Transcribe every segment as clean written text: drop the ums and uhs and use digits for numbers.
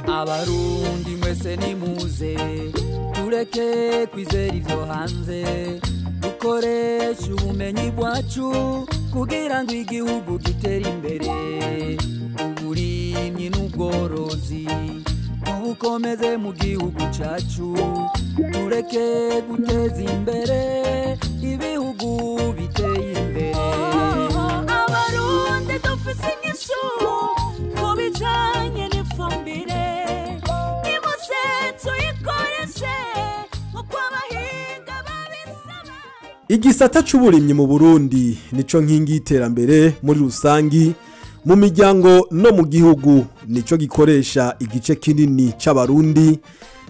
Abarundi mwese nimuze tureke kwizera ivyo hanze dukoresha ubumenyi bwacu kugira ngo igihugu gitere imbere uburimyi n'ubworozi tubukomeze mu gihugu cacu tureke guteza imbere ibihugu biteye imbere Abarundi dufise inyishu ku bijanye n'ifumbire Igisata c'uburimyi mu Burundi nico nkingi y'iterambere muri rusangi mu miryango no mu gihugu nico gikoresha igice kinini c'abarundi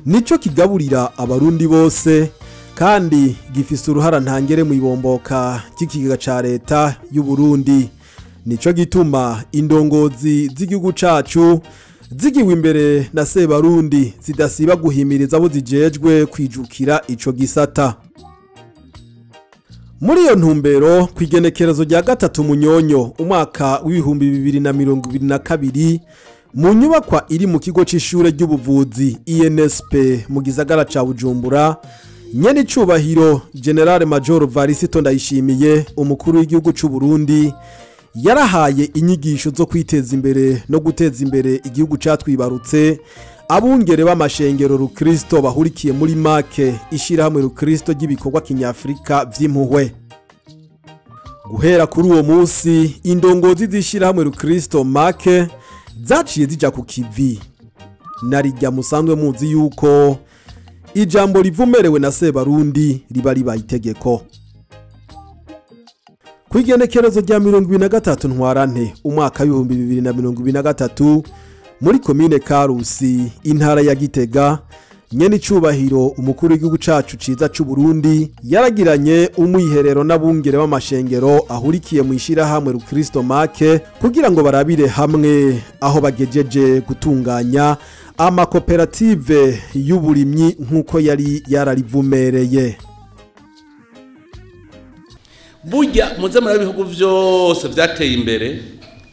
nico kigaburira abarundi bose kandi gifise uruhara ntangere mu ibomboka cy'ikigega ca leta y'u Burundi nico gituma indongozi z'igihugu cacu zigiwe imbere na Sebarundi zidasiba guhimiriza abo zijejwe kwijukira ico gisata muri iyo ntumbero kwigenekerezo rya gatatu munyonyo umwaka w'2022 mu nyubakwa iri mu kigo c'ishure ry'ubuvuzi INSP mu gisagara ca Bujumbura nyene icubahiro General Major Varisito Ndayishimiye umukuru w'igihugu c'u Burundi yarahaye inyigisho zo kwiteza imbere no guteza imbere igihugu catwibarutse abungere b'amashengero rukristo bahurikiye muri make ishirahamwe rukristo ry'ibikorwa kinyafrika vy'impuhwe guhera kuri uwo munsi indongozi z'ishirahamwe rukristo make zaciye zija ku kivi narijya musanzwe muzi yuko ijambo rivumerewe na Sebarundi riba ribaye itegeko kwigenekerezo rya 23 ntwarante umwaka w'2023 muri komine Karusi intara ya Gitega nyene icubahiro umukuru w'igihugu cacu ciza c'u Burundi yaragiranye umwiherero n'abungere b'amashengero ahurikiye mu ishirahamwe rukristo make kugira ngo barabire hamwe aho bagejeje gutunganya amakoperative y'uburimyi nk'uko yari yararivumereye burya muze muri bihugu vyose vyateye imbere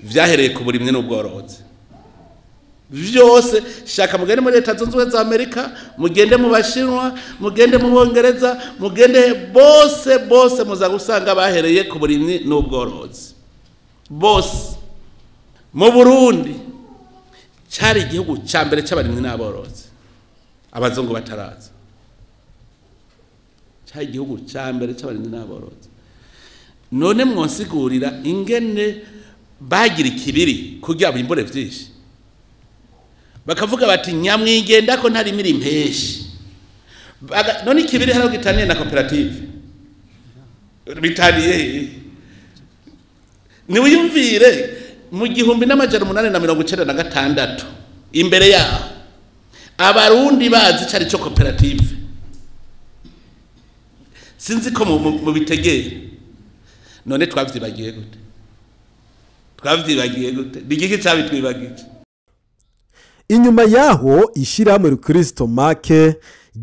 vyahereye ku burimyi n'ubworozi vyose shaka mugende muri leta zunze ubumwe za Amerika mugende mu Bashinwa mugende mu Bongereza mugende bose muza gusanga bahereye ku burimyi n'ubworozi bose mu Burundi cyari igihugu ca mbere c'abarimyi n'aborozi abazungu bataraza cyari igihugu ca mbere c'abarimyi n'aborozi none mwosigurira ingene bagira ikibiri kugira bimbure vyinshi bakavuga bati nyamwigenda ko ntari miri impeshi none ikibiri haro gitaniye na koperative bitaniye ni wiyumvire mu 1896 imbere yaho abarundi bazi cari cyo koperative sinzi ko mu bitegeye none twavyibagiye gute digiki cyabitwibagije inyuma yaho ishirahamwe rukristo make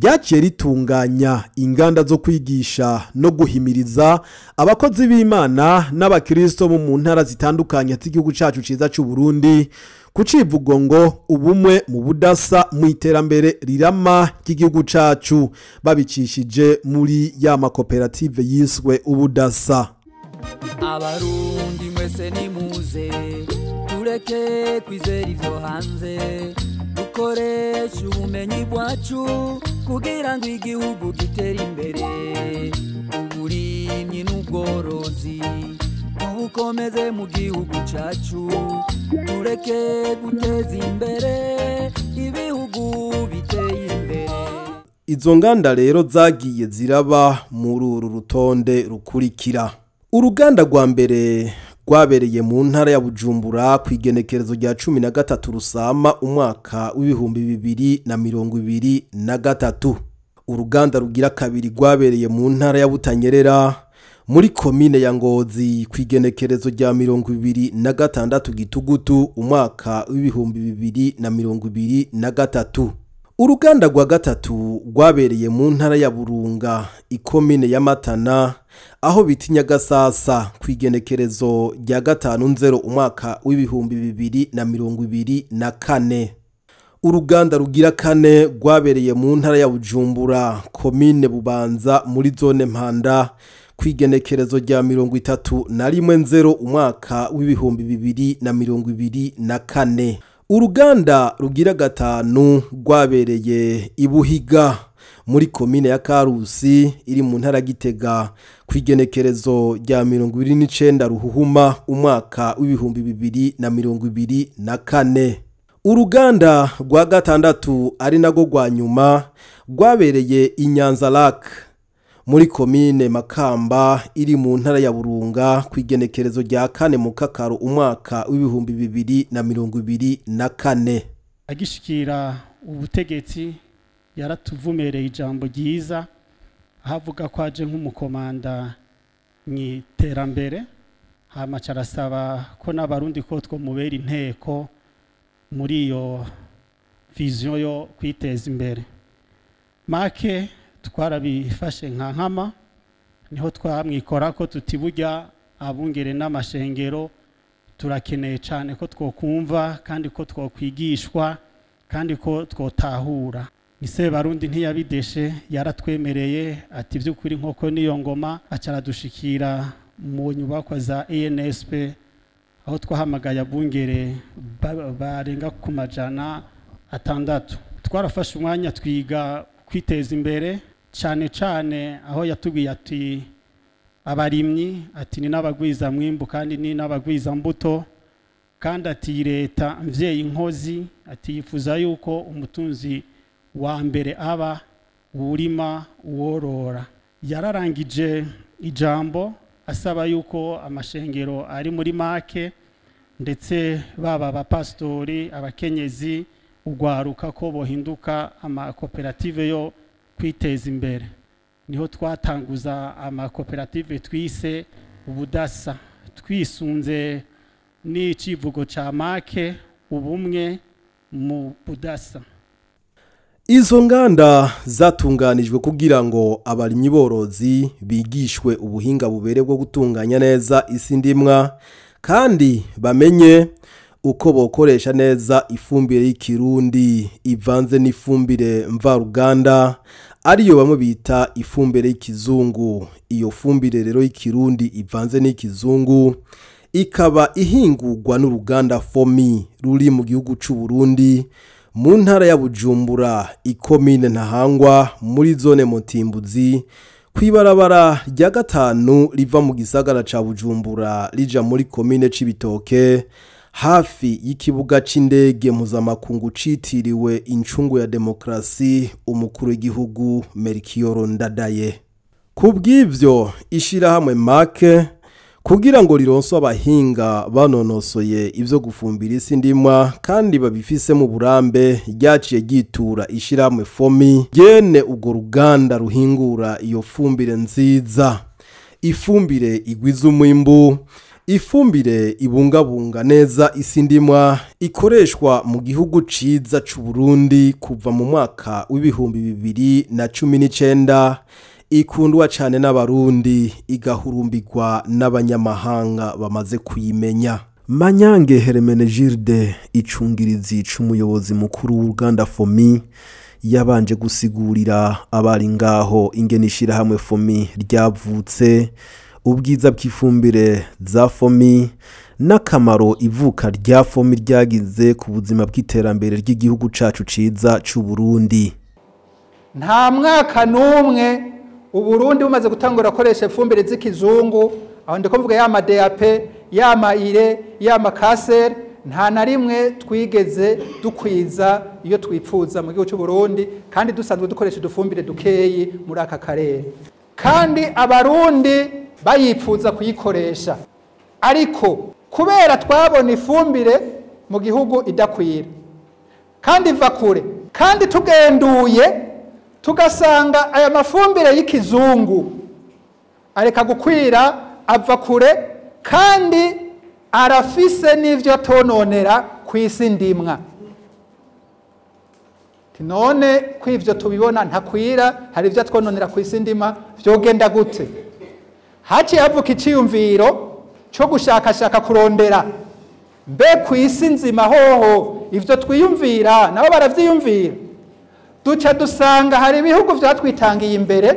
ryaciye ritunganya inganda zo kwigisha no guhimiriza abakozi b'Imana n'abakristo mu ntara zitandukanye z'igihugu cacu ciza c'u Burundi kucivugo ngo ubumwe mu budasa mu iterambere rirama ry'igihugu cacu babicishije muri ya makoperative yiswe ubudasa Abarundi mwese nimuze tureke kwizera ivyo hanze dukoresha ubumenyi bwacu kugira ngo igihugu gitere imbere uburimyi n'ubworozi tubukomeze mu gihugu cacu tureke guteza imbere ibihugu biteye imbere izo nganda rero zagiye ziraba muri uru rutonde rukurikira uruganda rwa mbere rwabereye mu ntara ya Bujumbura kwigenekerezo rya 13 Rusama umwaka w'2023 uruganda rugira kabiri rwabereye mu ntara ya Butanyerera muri komine ya Ngozi kwigenekerezo rya 26 Gitugutu umwaka w'2023 uruganda rwa gatatu rwabereye mu ntara ya Burunga ikomine ya Matana aho bitinya gasasa kwigenekerezo rya 5/0 umwaka w'2024 uruganda rugira kane rwabereye mu ntara ya Bujumbura komine Bubanza muri zone Mpanda kwigenekerezo rya 31/0 umwaka w'ibihumbi 2024. Uruganda rugira gatanu rwabereye Ibuhiga muri komine ya Karusi iri mu ntara Gitega kwigenekerezo rya 29 Ruhuhuma umwaka w'ibihumbi 2024. Uruganda rwa gatandatu ari nago rwa nyuma rwabereye Inyanza Lake muri komine Makamba iri mu ntara ya Burunga kwigenekerezo rya 4 Mukakaro umwaka w'ibihumbi 2024. Agishikira ubutegetsi yaratuvumereye ijambo ryiza havuga ko aje nk'umukomanda mw'iterambere hama carasaba ko n'abarundi ko twomubera inteko muri iyo vision yo kwiteza imbere. Make twarabifashe nka nkama niho twamwikora ko tutiburya abungere n'amashengero turakeneye cyane ko twokumva kandi ko twokwigishwa kandi ko twotahura. Ise barundi ntiyabideshe yaratwemereye ati by'ukuri nkoko niyo ngoma acaradushikira mu nyubako za ENSP aho twahamagaye abungere barenga ku majana 6. Twarafashe umwanya twiga kwiteza imbere cyane aho yatubwiye ati abarimyi ati ni n'abagwiza mwimbu kandi ni n'abagwiza mbuto kandi ati leta mvyeyi inkozi ati yifuza yuko umutunzi wa mbere aba urima uworora. Yararangije ijambo asaba yuko amashengero ari muri make ndetse baba abapastori abakenyezi ugwaruka ko bohinduka amakoperative yo kwiteza imbere. Niho twatanguza amakoperative twise ubudasa twisunze n'icivugo ca make ubumwe mu budasa. Izo nganda zatunganijwe kugira ngo abarimyi borozi bigishwe ubuhinga bubereye bwo gutunganya neza isi ndimwa kandi bamenye uko bokoresha neza ifumbire y'ikirundi ivanze n'ifumbire mvaruganda ariyo bamwe bita ifumbire y'ikizungu. Iyo fumbire rero y'ikirundi ivanze n'ikizungu ikaba ihingurwa n'uruganda Fomi ruri mu gihugu c'u Burundi mu ntara ya Bujumbura ikomine Ntahangwa muri zone Mutimbuzi kwibarabara rya 5 riva mu gisagara ca Bujumbura rija muri komine Cibitoke hafi y'ikibuga c'indege mpuzamakungu citiriwe incungu ya demokrasi umukuru w'igihugu Melchior Ndadaye. Kubw'ivyo ishirahamwe make kugira ngo rironso abahinga banonosoye ivyo gufumbira isi ndimwa kandi babifise mu burambe ryaciye gitura ishirahamwe Fomi yene ubwo ruganda ruhingura iyo fumbire nziza, ifumbire igwiza umwimbu, ifumbire ibungabunga neza isi ndimwa ikoreshwa mu gihugu ciza c'u Burundi kuva mu mwaka w'ibihumbi 2019 ikundwa cyane n'abarundi igahurumbirwa n'abanyamahanga bamaze kuyimenya. Manyange Hermenegilde icungirizi c'umuyobozi mukuru w'uruganda Fomi yabanje gusigurira abari ngaho ingene ishirahamwe Fomi ryavutse, ubwiza bw'ifumbire za Fomi n'akamaro ivuka rya Fomi ryagize ku buzima bw'iterambere ry'igihugu cacu ciza c'u Burundi. Nta mwaka numwe Uburundi bumaze gutangura koresha ifumbire z'ikizungu aho ndiko mvuga ya DAP ya maire ya makaser nta na rimwe twigeze dukwiza iyo twipfuza mu gihugu cy'u Burundi kandi dusanzwe dukoresha dufumbire dukeyi muri aka karere kandi abarundi bayipfuza kuyikoresha ariko kubera twabona ifumbire mu gihugu idakwira kandi iva kure kandi tugenduye tugasanga aya mafumbire y'ikizungu areka gukwira ava kure kandi arafise n'ivyo tononera kw'isi ndimwa. None kw'ivyo tubibona ntakwira hari ivyo twononera kw'isi ndima vyogenda gute? Haciye havuka iciyumviro cyo gushakashaka kurondera mbe ku isi nzima hoho ivyo twiyumvira nabo baravyiyumvira, duca dusanga hari ibihugu vyatwitangiye imbere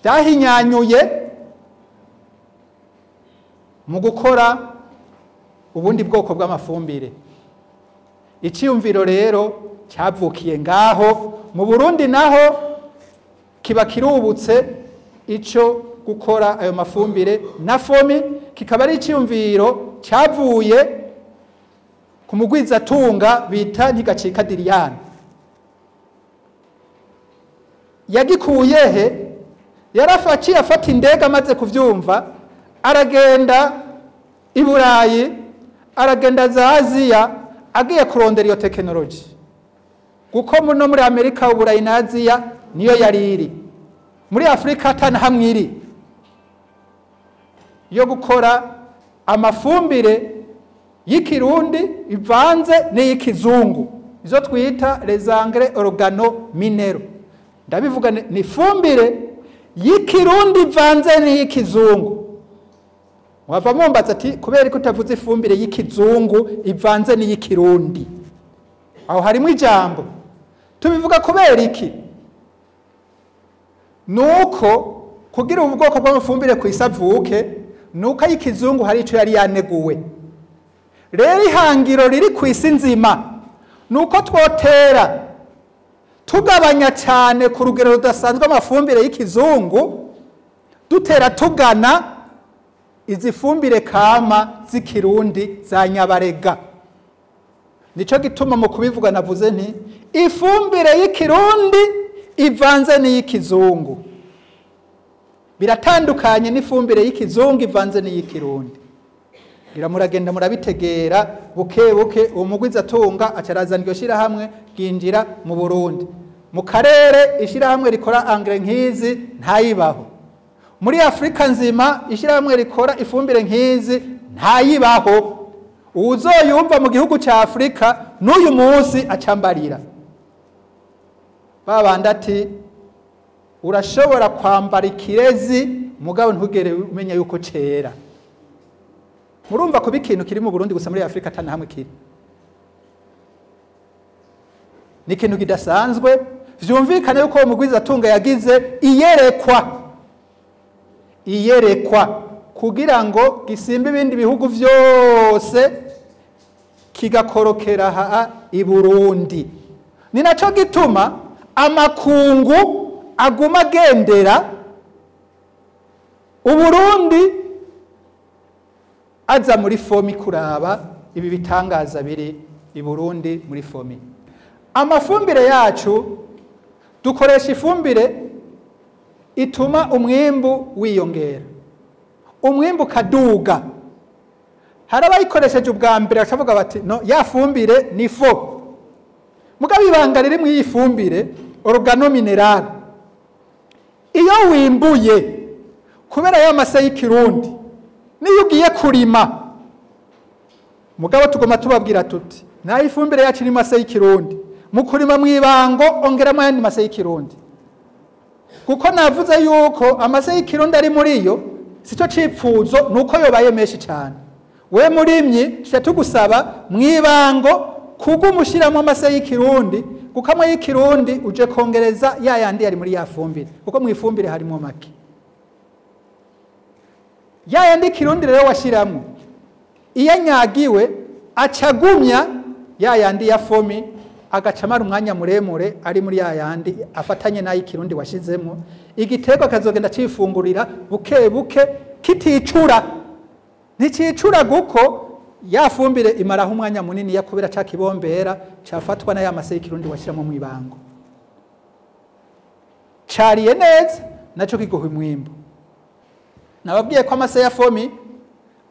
vyahinyanyuye mu gukora ubundi bwoko bw'amafumbire. Iciyumviro rero cyavukiye ngaho, mu Burundi naho kiba kirubutse ico gukora ayo mafumbire na fomi, kikaba ari iciyumviro cyavuye ku mugwizatunga bita Ntigacika Diriyane. Yagikuyehe? Yarafaciye afata indege amaze kuvyumva, aragenda i Burayi, aragenda za Aziya, agiye kurondera iyo tekinoloji, kuko no muri Amerika, Uburayi na Aziya niyo yari iri. Muri Afrika atana hamwe iri yo gukora amafumbire y'ikirundi ivanze n'iy'ikizungu, izo twita les engrais organo-minéraux. Ndabivuga ni fumbire y'ikirundi ivanze n'iy'ikizungu. Wava mumbaza ati kubera ko utavuze ifumbire y'ikizungu ivanze n'iy'ikirundi, aho harimo ijambo. Tubivuga kubera iki? Nuko kugira ubwoko bw'amafumbire ku isavuke, nuko ay'ikizungu hari ico yari yaneguwe. Rero ihangiro riri ku isi nzima nuko twotera tugabanya cyane ku rugero rudasanzwe amafumbire y'ikizungu, dutera tugana izi fumbire kama z'ikirundi za Nyabarega. Nico gituma mu kubivuga navuze nti ifumbire y'ikirundi ivanze n'iy'ikizungu. Biratandukanye n'ifumbire y'ikizungu ivanze n'iy'ikirundi. Muragenda murabitegera buke buke, umugwizatunga acarazana iryo shirahamwe ginjira mu Burundi. Mu karere ishirahamwe rikora engrais nkizi ntayibaho. Muri Afrika nzima ishirahamwe rikora ifumbire nkizi ntayibaho. Uzoyumva mu gihugu ca Afrika n'uyu munsi acambarira. Babanda ati urashobora kwambara ikirezi mugabo ntugere umenya yuko cera. Murumva ko bikintu kiri mu Burundi gusa muri Afrika atana hamwe kiri. Ni ikintu kidasanzwe, vyumvikane yuko umugwizatunga yagize iyerekwa kugira ngo gisimbe ibindi bihugu vyose kigakorokera ha i Burundi. Ni naco gituma amakungu aguma agendera Uburundi aza muri fomi kuraba ibi bitangaza biri i Burundi muri fomi. Amafumbire yacu dukoresha ifumbire ituma umwimbu wiyongera, umwimbu kaduga. Hari abayikoresheje ubwa mbere bakavuga bati no, ya fumbire ni fo. Mugabo ibanga riri mu ifumbire organo-minéraux, iyo wimbuye kubera ya mase y'ikirundi niyo ugiye kurima, mugabo tugoma tubabwira tuti na ifumbire yacu ni mase y'ikirundi, mu kurima mwibango ongeramo yandi mase y'ikirundi, kuko navuze yuko amase y'ikirundi ari muri yo sico cipfuzo nuko yobaye menshi cyane. We murimyi sha tugusaba mwibango kugumushiramo amase y'ikirundi, kuko amwe y'ikirundi uje kongereza ya yandi ari muri ya fumbire, kuko mu ifumbire harimo make. Ya yandi kirundi rero washiramo iyo nyagiwe acagumya ya yandi ya fomi, agacamara umwanya muremure ari muri ya yandi afatanye nayo ikirundi washizemo, igitego kazogenda cifungurira buke buke kiticura. Nticicura guko ya fumbire imaraho umwanya munini yakubera ca kibombera cafatwa na ya mase y'ikirundi washiramo mu ibango. Cariye neza naco kiguha umwimbo. Nababwiye ko amase ya fomi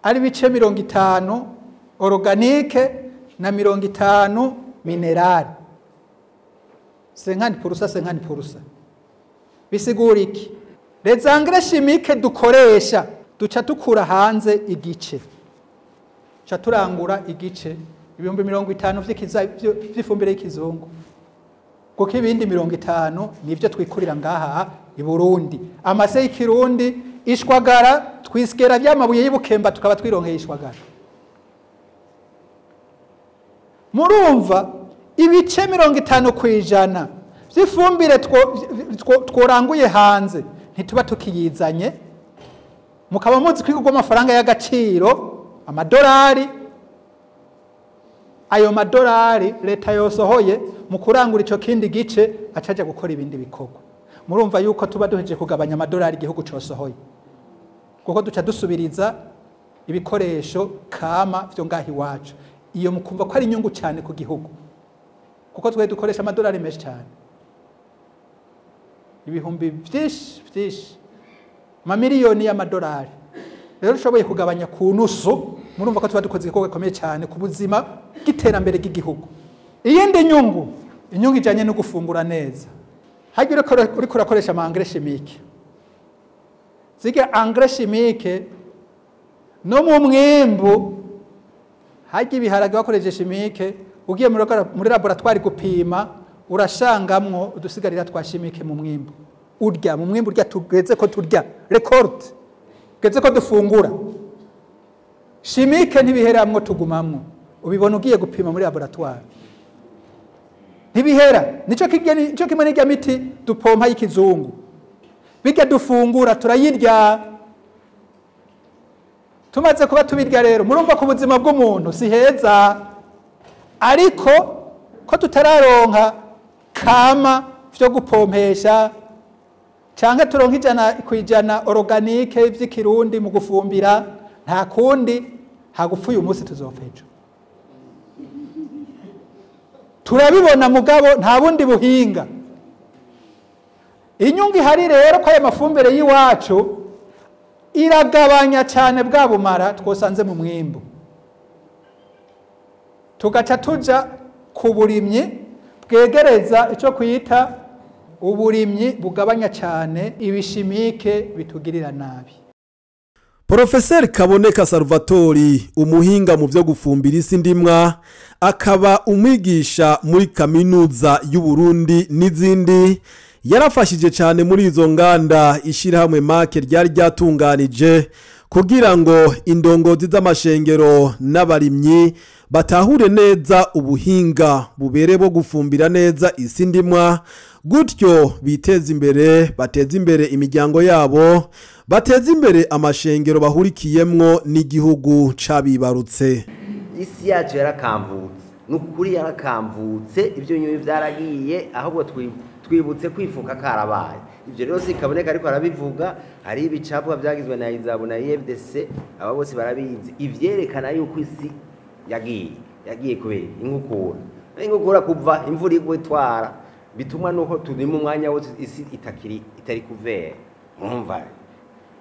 ari bice 50 organique na 50 mineral. 50%. Bisigura iki? Les engrais chimiques dukoresha duca tukura hanze igice. Cha turangura igice 50,000 vy'ifumbire y'ikizungu. Kuko ibindi 50 nivyo twikurira ngaha i Burundi. Amase y'ikirundi ishwagara twisikera by'amabuye y'ibukemba tukaba twironkeye ishwagara. murumva ibice 50% by'ifumbire tworanguye hanze ntituba tukiyizanye, mukaba muzi kwigurwa amafaranga y'agaciro amadolari. Ayo madolari leta yosohoye mu kurangura ico kindi gice acaje gukora ibindi bikorwa. Murumva yuko tuba duheje kugabanya amadolari igihugu cosohoye, kuko duca dusubiriza ibikoresho kama vyo ngahi wacu. Iyo mukumva ko ari inyungu cyane ku gihugu, kuko twe dukoresha amadolari menshi cyane, ibihumbi vyinshi mamiliyoni y'amadolari. Rero ushoboye kugabanya ku nusu, murumva ko tuba dukoze igikorwa gikomeye cyane ku buzima bw'iterambere ry'igihugu. Iyindi nyungu ijanye no gufungura neza, hagira uri kurakoresha ama engrais chimique, ziga engrais chimique no mu mwimbu, hagira ibiharage bakoresheje chimique, ugiye muri laboratoire gupima urashangamwo udusigarira twa chimique mu mwimbu. Urya mu mwimbu urya tugeze ko turya record geze ko dufungura, chimique ntibiheramwo tugumamwo, ubibona ugiye gupima muri laboratoire ntibihera. Nico kimwe n'irya miti dupompa y'ikizungu, bijya dufungura turayirya. Tumaze kuba tubirya rero, murumva ku buzima bw'umuntu si heza, ariko ko tutararonka kama vyo gupompesha canke turonka 100% organique vy'ikirundi mu gufumbira, nta kundi hagupfuye umunsi tuzopfejo. Turabibona mugabo nta bundi buhinga. Inyungu ihari rero ko aya mafumbire y'iwacu iragabanya cyane bwa bumara twosanze mu mwimbu, tugaca tuja ku burimyi bwegereza icyo kwita uburimyi bugabanya cyane ibishimike bitugirira nabi. Profeseri Kaboneka Salvatori, umuhinga mu byo gufumbira isi ndimwa, akaba umwigisha muri kaminuza y'u Burundi n'izindi, yarafashije cyane muri izo nganda ishirahamwe make ryari ryatunganije kugira ngo indongozi z'amashengero n'abarimyi batahure neza ubuhinga bubere bwo gufumbira neza isi ndimwa, gutyo biteza imbere, bateza imbere imiryango yabo, bateza imbere amashengero bahurikiyemwo n'igihugu cabibarutse. Isi yacu yarakambutse, nukuri yarakambutse, ibyo nyuye byaragiye, ahubwo twibutse kwifuka karabaye. Ibyo rero sikaboneka ariko arabivuga, hari ibicapwa byagizwe na Izabu na IFDC, aba bose barabizi, ivyerekana yuko isi yagiye kubera inkukura kuva imvura igwetwara, bituma nuko turi mu mwanya wose isi itari kuvera. Mwumva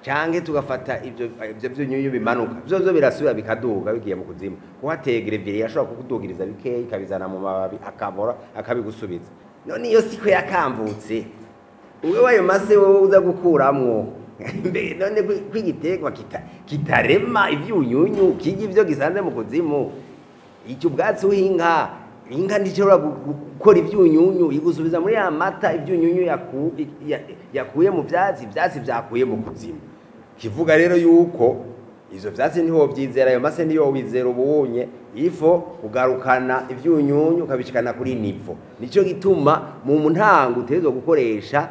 canke tugafata ibyo byunyuye bimanuka, byo birasubira bikaduga bigiye mu kuzimu, kuhategera ebyiri yashobora kukudugiriza bikeyi ikabizana mu mababi akabora akabigusubiza. None iyo siko yakambutse, uwe wayo mase wowe uza gukuramwo none kwigitegwa kitarema ivyunyunyu kigi ivyo gisanze mu kuzimu, icyo ubwatsi uhinga inka ndishobora gukora ivyunyunyu igusubiza muri ya mata ivyunyunyu yakuye mu vyatsi vyakuye mu kuzimu. Kivuga rero yuko izo vyatsi niho vyizera, ayo mase niyo wizera ubunye, ifo ugarukana ivyunyunyu ukabishikana kuri nivo. Nico gituma mu ntango utezo gukoresha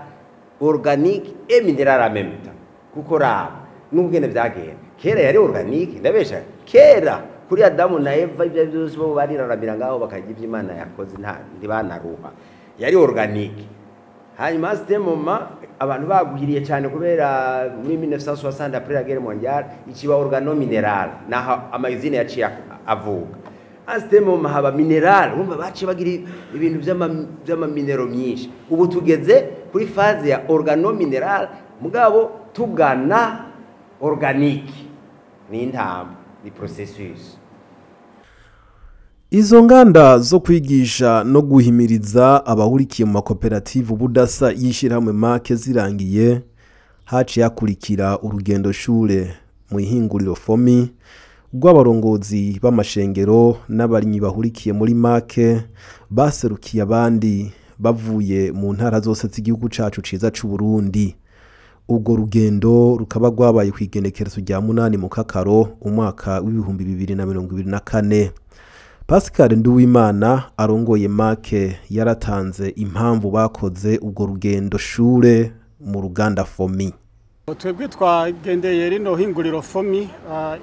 organique et minéral en même temps, kuko raba n'ubwene vyagenda. Kera yari organique, ndabesha kera kuri Adamu na Eva ibyo byose bo bariraramira ngaho bakajya iby'Imana yakoze ntibanaruha, yari organique. Hanyuma stemoma abantu baguhiriye cyane kubera muri 1960 après la guerre mondiale ikiba organomineral, naho amazina yaciye avuga. Stemoma haba mineral, umva baciye bagira ibintu by'ama minero myinshi. Ubu tugeze kuri phase ya organomineral, mugabo tugana organique. Ni intambwe, ni processus. Izo nganda zo kwigisha no guhimiriza abahurikiye mu makoperative ubudasa yishirahamwe make zirangiye, haciye hakurikira urugendo shure mu ihinguriro FOMI rw'abarongozi b'amashengero n'abarimyi bahurikiye muri make baserukiye abandi bavuye mu ntara zose z'igihugu cacu ciza c'u Burundi. Ubwo rugendo rukaba rwabaye kwigenekerezo rya 8 mu Kakaro umwaka w'ibihumbi 2024. Pascal Nduwimana arongoye make yaratanze impamvu bakoze ubwo rugendo shure mu ruganda FOMI. Twebwe twagendeye rino hinguriro FOMI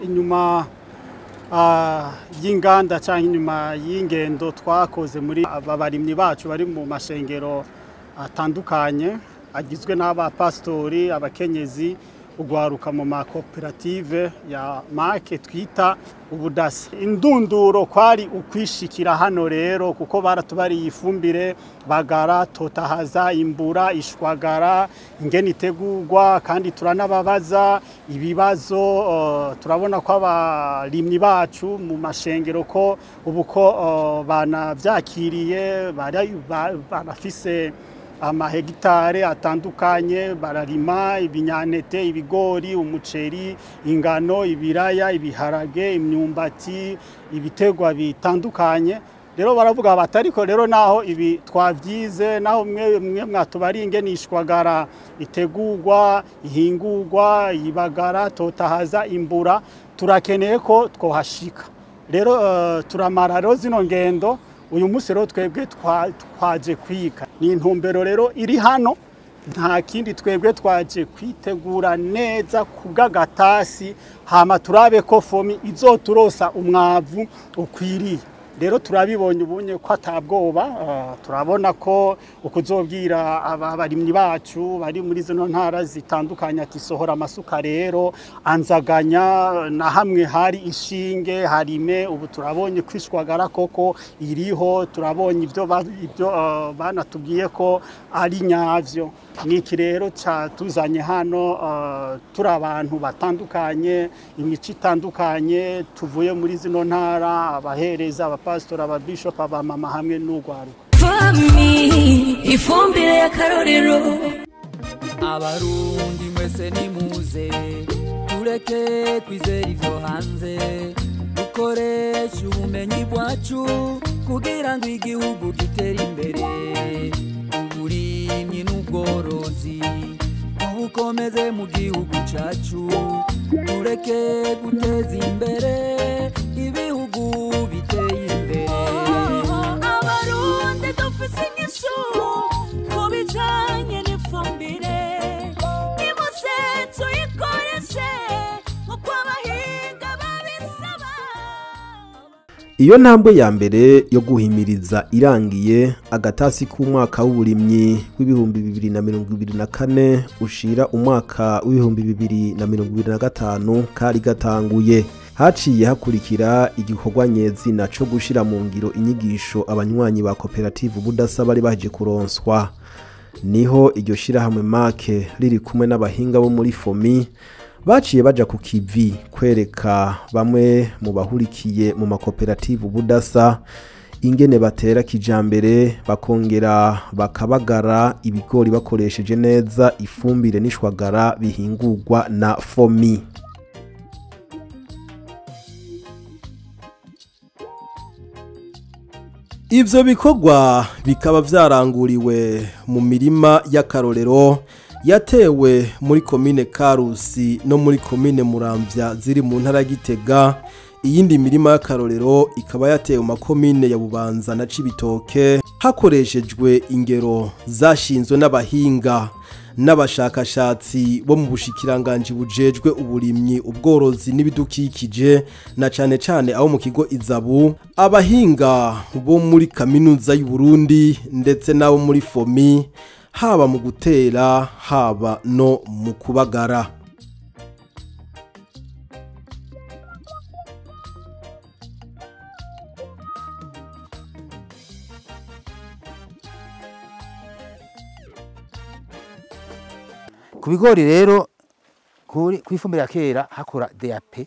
inyuma y'inganda cyangwa inyuma y'ingendo twakoze muri abarimyi bacu bari mu mashengero atandukanye agizwe n'abapastori abakenyezi ugwaruka mu makoperative ya make twita ubudasa. Indunduro kwari ukwishikira hano rero kuko baratubariye ifumbire bagara totahaza imbura ishwagara ingene itegurwa kandi turanababaza ibibazo turabona ko abarimyi bacu mu mashengero ko ubuko banavyakiriye barafise amahegitare atandukanye bararima ibinyanete ibigori umuceri ingano ibiraya ibiharage imyumbati ibitegwa bitandukanye rero baravuga batariko rero naho ibi twavyize naho mwe mwatubari ingene ishwagara itegurwa ihingurwa ibagara totahaza imbura turakeneye ko twohashika rero turamara rero zino ngendo uyu munsi rero twebwe twaje kwiga ni intumbero rero iri hano nta kindi twebwe twaje kwitegura neza kubw'agatasi hama turabe ko FOMI izoturosa umwavu ukwiriye rero turabibonye ubunye ko atabwoba turabona ko ukuzobwira abarimyi bacu bari muri zino ntara zitandukanye ati sohora amasuka rero anzaganya na hamwe hari ishinge harime ubu turabonye kwishwagara koko iriho turabonye ibyo banatubwiye ko ari nyavyo niki rero tuzanye hano turi abantu batandukanye imico itandukanye tuvuye muri zino ntara abahereza abapastora ababishop abamama hamwe n'ugwaruka FOMI ifumbire y'akarorero abarundi mwese nimuze tureke kwizera ivyo hanze dukoresha ubumenyi bwacu kugira ngo igihugu gitere imbere uburimyi n'ubworozi ubukomeze mu gihugu cacu tureke guteza imbere ibihugu biteye imbere abarundi dufise inyishu ku bijanye n'ifumbire nimuse tuyikoreshe uko abahinga babisaba. Iyo ntambwe ya mbere yo guhimiriza irangiye agatasi k'umwaka w'uburimyi w'ibihumbi 2024 ushira umwaka w'ibihumbi 2025 kari gatanguye haciye hakurikira igikorwa nyezi naco gushira mu ngiro inyigisho abanywanyi ba koperative ubudasa bari baje kuronswa niho iryo shira hamwe make riri kumwe n'abahinga bo muri FOMI baciye baja ku kivi kwereka bamwe mu bahurikiye mu makoperative ubudasa ingene batera kijambere bakongera bakabagara ibigori bakoresheje neza ifumbire n'ishwagara bihingurwa na FOMI. Ivyo bikorwa bikaba vyaranguriwe mu mirima y'akarorero yatewe muri komine Karusi no muri komine Muramvya ziri mu ntara Gitega. Iyindi mirima y'akarorero ikaba yatewe mu makomine ya Bubanza na Cibitoke hakoreshejwe ingero zashinzwe n'abahinga n'abashakashatsi bo mu bushikiranganje bujejwe uburimyi ubworozi n'ibidukikije na cane cane aho mu kigo Izabu abahinga bo muri kaminuza y'u Burundi ndetse nabo muri FOMI haba mu gutera haba no mu kubagara. Ku bigori rero kwifumbira kera hakora DAP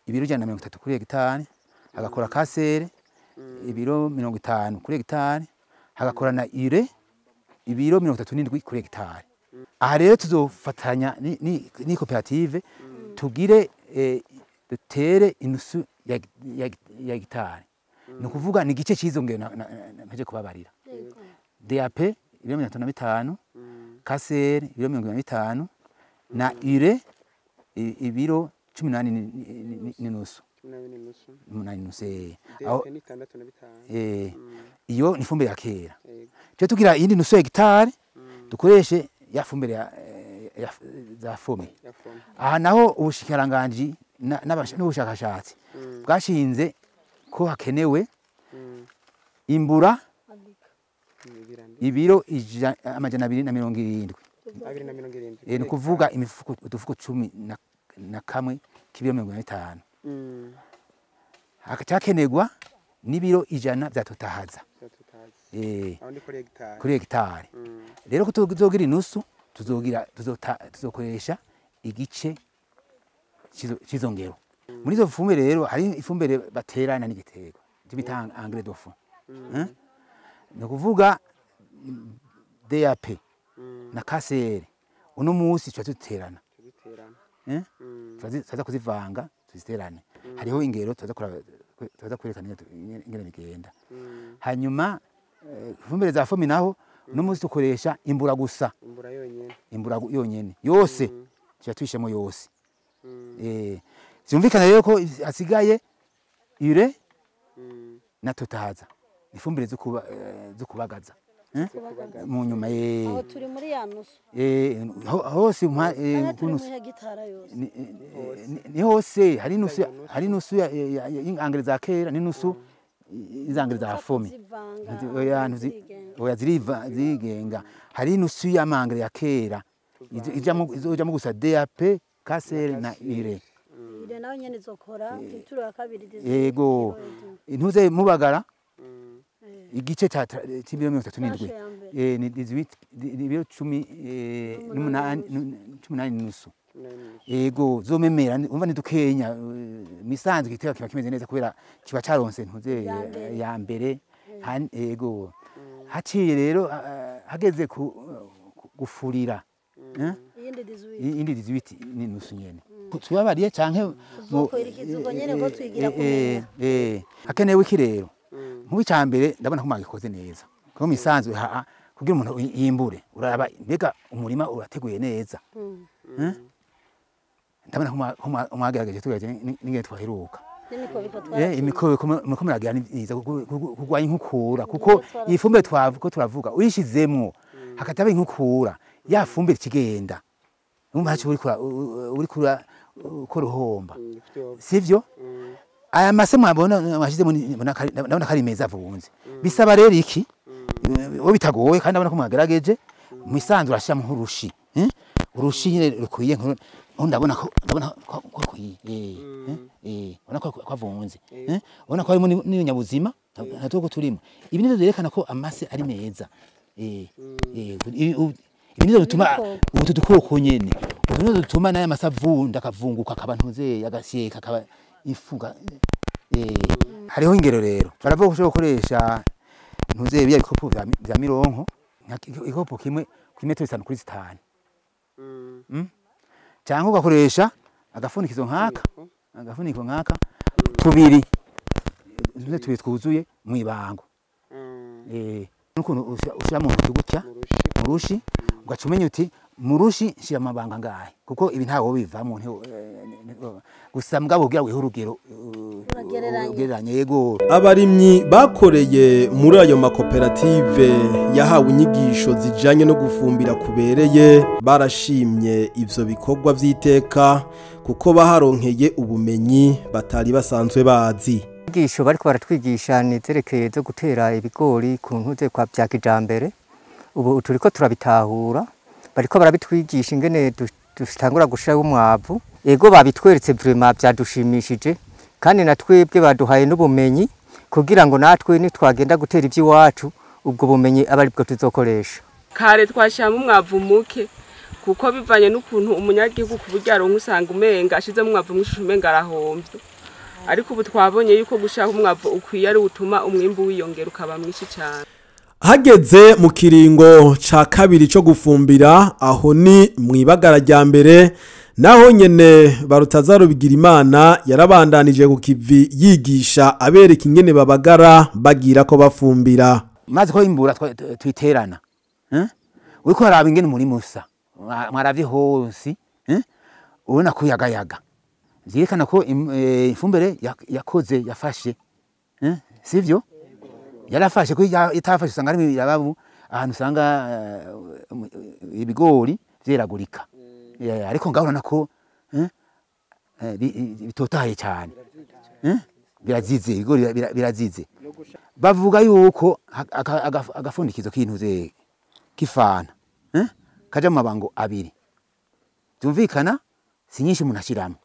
ibiro 130 kuri hegitari hagakora kasere ibiro 50 kuri hegitari hagakora na ire ibiro 37 kuri hegitari. Aha rero tuzofatanya ni koperative tugire dutere inusu ya hegitari no kuvuga ni gice cizongera naje kubabarira DAP ibiro 105 kasere ibiro 25 na ire ibiro 18 n'inusu umunani nusu aho ni 6.5 iyo ni ifumbire ya kera cyo tugira iyindi nusu hegitari dukoreshe ya fumbire za fome aha naho ubushikiranganji n'ubushakashatsi bwashinze ko hakenewe imbura ibiro amajana 270 ni kuvuga imifuko udufuko 11 k'ibiro 50 hakakenegwa n'ibiro 100 bya totahaza kuri hegitari rero ko tuzogira inusu tuzokoresha igice cy'izongero muri izo fumbire rero hari ifumbire baterana n'igitego bita engrais de fond no kuvuga DAP na KCR uno munsi cyo duterana tuzaza kuzivanga tuziterane hariho ingero tuzaza kwerekana ingene bigenda hanyuma ifumbire za fomi naho uno munsi dukoresha imbura gusa imbura yonyene yose cyatwishemo yose zumvikana rero ko asigaye ure na totahaza ifumbire zo kubagaza mu nyuma aho turi muri ya nusu hose ni hose hari nusu y'ingangere za kera ni nusu izangere za fomi oya zigenga hari nusu y'amangere ya kera ijamo gusa DAP KCR na ire naho nyene zokora ituro ya kabiri yego intuze mubagara igice cy'ibiro 37 ni 18 ibiro 18 nusu yego zomemera umva ni dukenya misanzwe giteka kiba kimeze neza kubera kiba caronse ntuze ya mbere yego haciye rero hageze gufurira iyindi 18 ni nusu nyene tuyabariye canke hakenewe iki rero nkubi cyambere ndabona ko magikoze neza ko misanzwe kugira umuntu yimbure uraraba mbega umurima urateguye neza ndabona ko mwagerageje tugaje n'ingene twaheruka imikobeko muko muragira niza kugwanya inkukura kuko ifumbire turavuga uyishizemwo hakataba inkukura ya fumbire kigenda numva hacu uri kura ruhomba sivyo aya mase mwabona mwashizemo ndabona kari meza avunze bisaba rero iki wo bitagoye kandi ndabona ko mwagerageje mwisanzura ashya mu rushi urushi nyine rukuye ndabona ko ubona ko avunze ubona ko harimo n'ibinyabuzima natwo turimo ibi nizo zerekana ko amase ari meza ibi nizo bituma utu dukoko nyene utu nizo bituma naye amasavunda akavunguka akaba ntuze agasyeka akaba ifuga hariho ingero rero baravuga ko gukoresha ntuze bya bikopo bya mironko ikopo kimwe ku metero 5 kuri 5 cyangwa ugakoresha agafunikizo nkaka tubiri ntuze twuzuye mu ibango nukuntu ushira mu ntoki gutya mu rushi ugacumenya uti mu rushi shira amabanga ngahe kuko ibi ntawo bivamo gusa mbwabo bwira weho urugero ugereranye yego abarimyi bakoreye muri ayo makoperative yahawe inyigisho zijanye no gufumbira kubereye barashimye ivyo bikorwa vy'iteka kuko baharonkeye ubumenyi batari basanzwe bazi inyigisho bariko baratwigisha niterekeye zo gutera ibigori ku ntuze kwa bya kijambere ubu turiko turabitahura bariko barabitwigisha ingene dutangura gushiraho umwavu ego babitweretse vraiment byadushimishije kandi natwebwe baduhaye n'ubumenyi kugira ngo natwe nitwagenda gutera iby'iwacu ubwo bumenyi aba aribwo tuzokoresha kare twashamo umwavu muke kuko bivanye n'ukuntu umunyagihugu kuburyo usanga umenga ashizemo umwavu mwinshi umenga arahomvye ariko ubu twabonye yuko gushaka umwavu ukwiye ari utuma umwimbu wiyongera ukaba mwinshi cyane hageze mu kiringo ca kabiri cyo gufumbira aho ni mwibagara rya mbere naho nyene Barutaza bigira Imana yarabandanije ku kivi yigisha abereka ingene babagara bagira ko bafumbira maze ko imbura twiterana uriko araba ingene muri musa mwaravye hose ubona ko yagayaga vyerekana ko ifumbire yakoze yafashe sivyo yarafashe ko itafashe usanga ari irababu ahantu usanga ibigori vyeragurika ariko ngaho nako bitotahaye cyane birazize ibigori birazize bavuga yuko agafundikizo k'intuze kifana kaja mu mabango abiri byumvikana si nyinshi umuntu ashiramo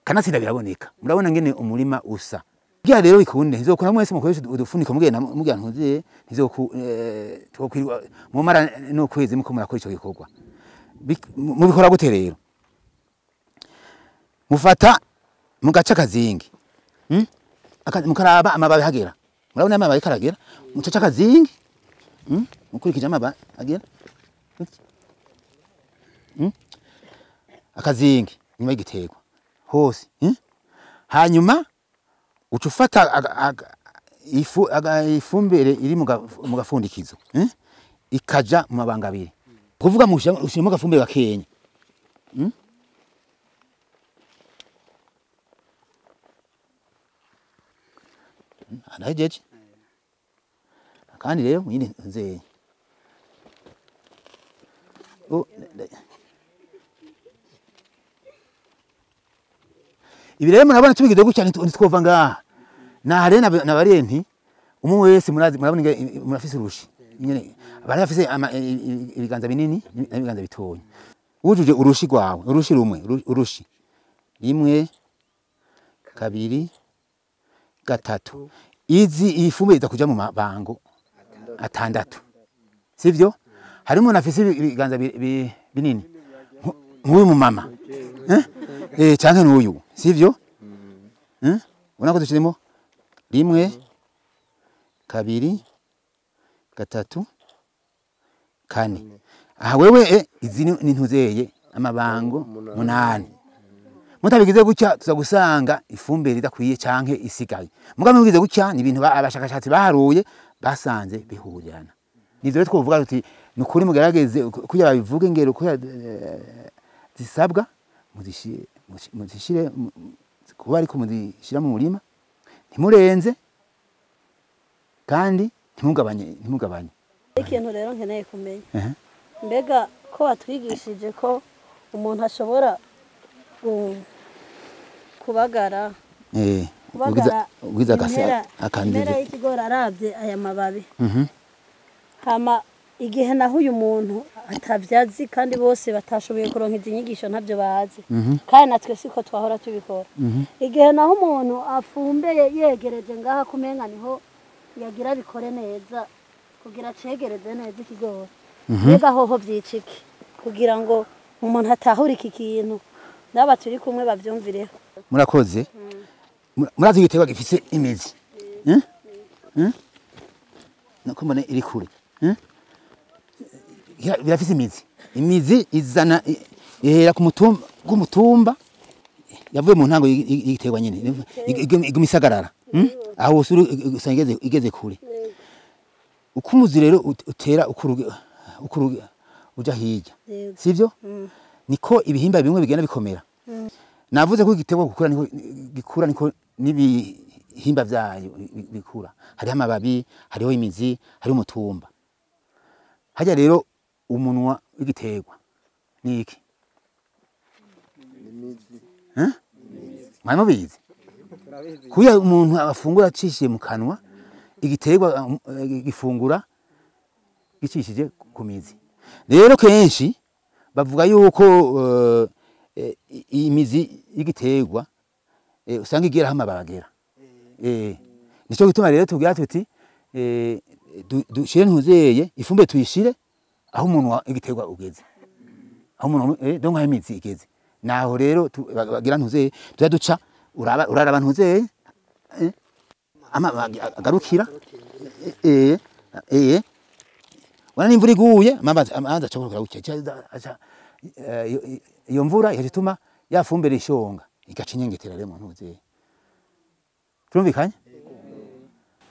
kanatsinda biraboneka murabona ngene umurima usa bya rero ikunde nzokora mwese mukoresha udufuniko mugena mugana ntuze twokwirwa mu mara no kwezi muko murakora ico gikorwa mubikora gute rero mufata mugaca kazingi mukaraba amababi hagera murabona amababi karagera mucaca kazingi mukurikije amababi hagera akazingi nyuma y'igiterwa hose hanyuma ucufata ifumbire iri mu gafundikizo ikaja mu mabanga abiri kuvuga ushiramo agafumbire gakenya anahejeje kandi rero nyine nzeye ibi rero murabona tubigize gutya ntitwova ngaha nahare nabarenti umwe wese murabona murafise urushi nyene bari bafise ibiganza binini n'ibiganza bitonya wujuje urushi rwawe urushi rumwe urushi rimwe kabiri gatatu izi ifumbire izakuja mu mabango atandatu sivyo harimo nafise ibiganza binini nk'uyu mu mama canke n'uyu sivyo ubona ko dushiremo rimwe kabiri gatatu kane aha wewe izi ni ntuzeye amabango 8 mutabigize gutya tuzagusanga ifumbire idakwiye canke isigaye mugamwe mugize gutya ni ibintu abashakashatsi baharuye basanze bihurirana nivyo rero twovuga tuti nukuri mugerageze kuya babivuge ngero kuya zisabwa muzishire kuba ariko muzishira mu murima ntimurenze kandi ntimugabanye ikintu rero nkeneye kumenya mbega ko watwigishije ko umuntu ashobora kubagara ubwiza akandira y'ikigori aravye aya mababi hama igihe naho uyu muntu atavyazi kandi bose batashoboye kuronka izi nyigisho ntavyo bazi kandi natwe siko twahora tubikora igihe naho umuntu afumbeye yegereje ngaha kumenga niho yagira bikore neza kugira cegereze neza ikigori mbega hoho vyiciki kugira ngo umuntu atahure iki kintu naba turi kumwe bavyumvireho murakoze murazi igiterwa gifise imizi nako mbone iri kure birafise imizi izana ihera ku mutumba yavuye mu ntango y'igiterwa nyene igumisagarara aho usuru usanga igeze kure ukumuzi rero utera ukuruga uja hirya sivyo niko ibihimba bimwe bigenda bikomera navuze ko igiterwa gikura niko n'ibihimba vyayo bikura hariho amababi hariho imizi hariho umutumba hajya rero umunwa w'igiterwa niki mwari mubizi kuya umuntu afungura acishije mu kanwa igiterwa gifungura gicishije ku mizi rero kenshi bavuga yuko imizi y'igiterwa usanga igera hamabagera nico gituma rero tubwira tuti dushire ntuzeye ifumbire tuyishire aho umuntu igiterwa ugeze aho umuntu donc aho imizi igeze naho rero bagira ntuzeye tuzaduca uraraba ntuzeye agarukira wana n'imvura iguye amazi acakora gutya iyo mvura yatuma yafumbira ishonga igaca inyengetera rero mu ntuzeye turumvikanye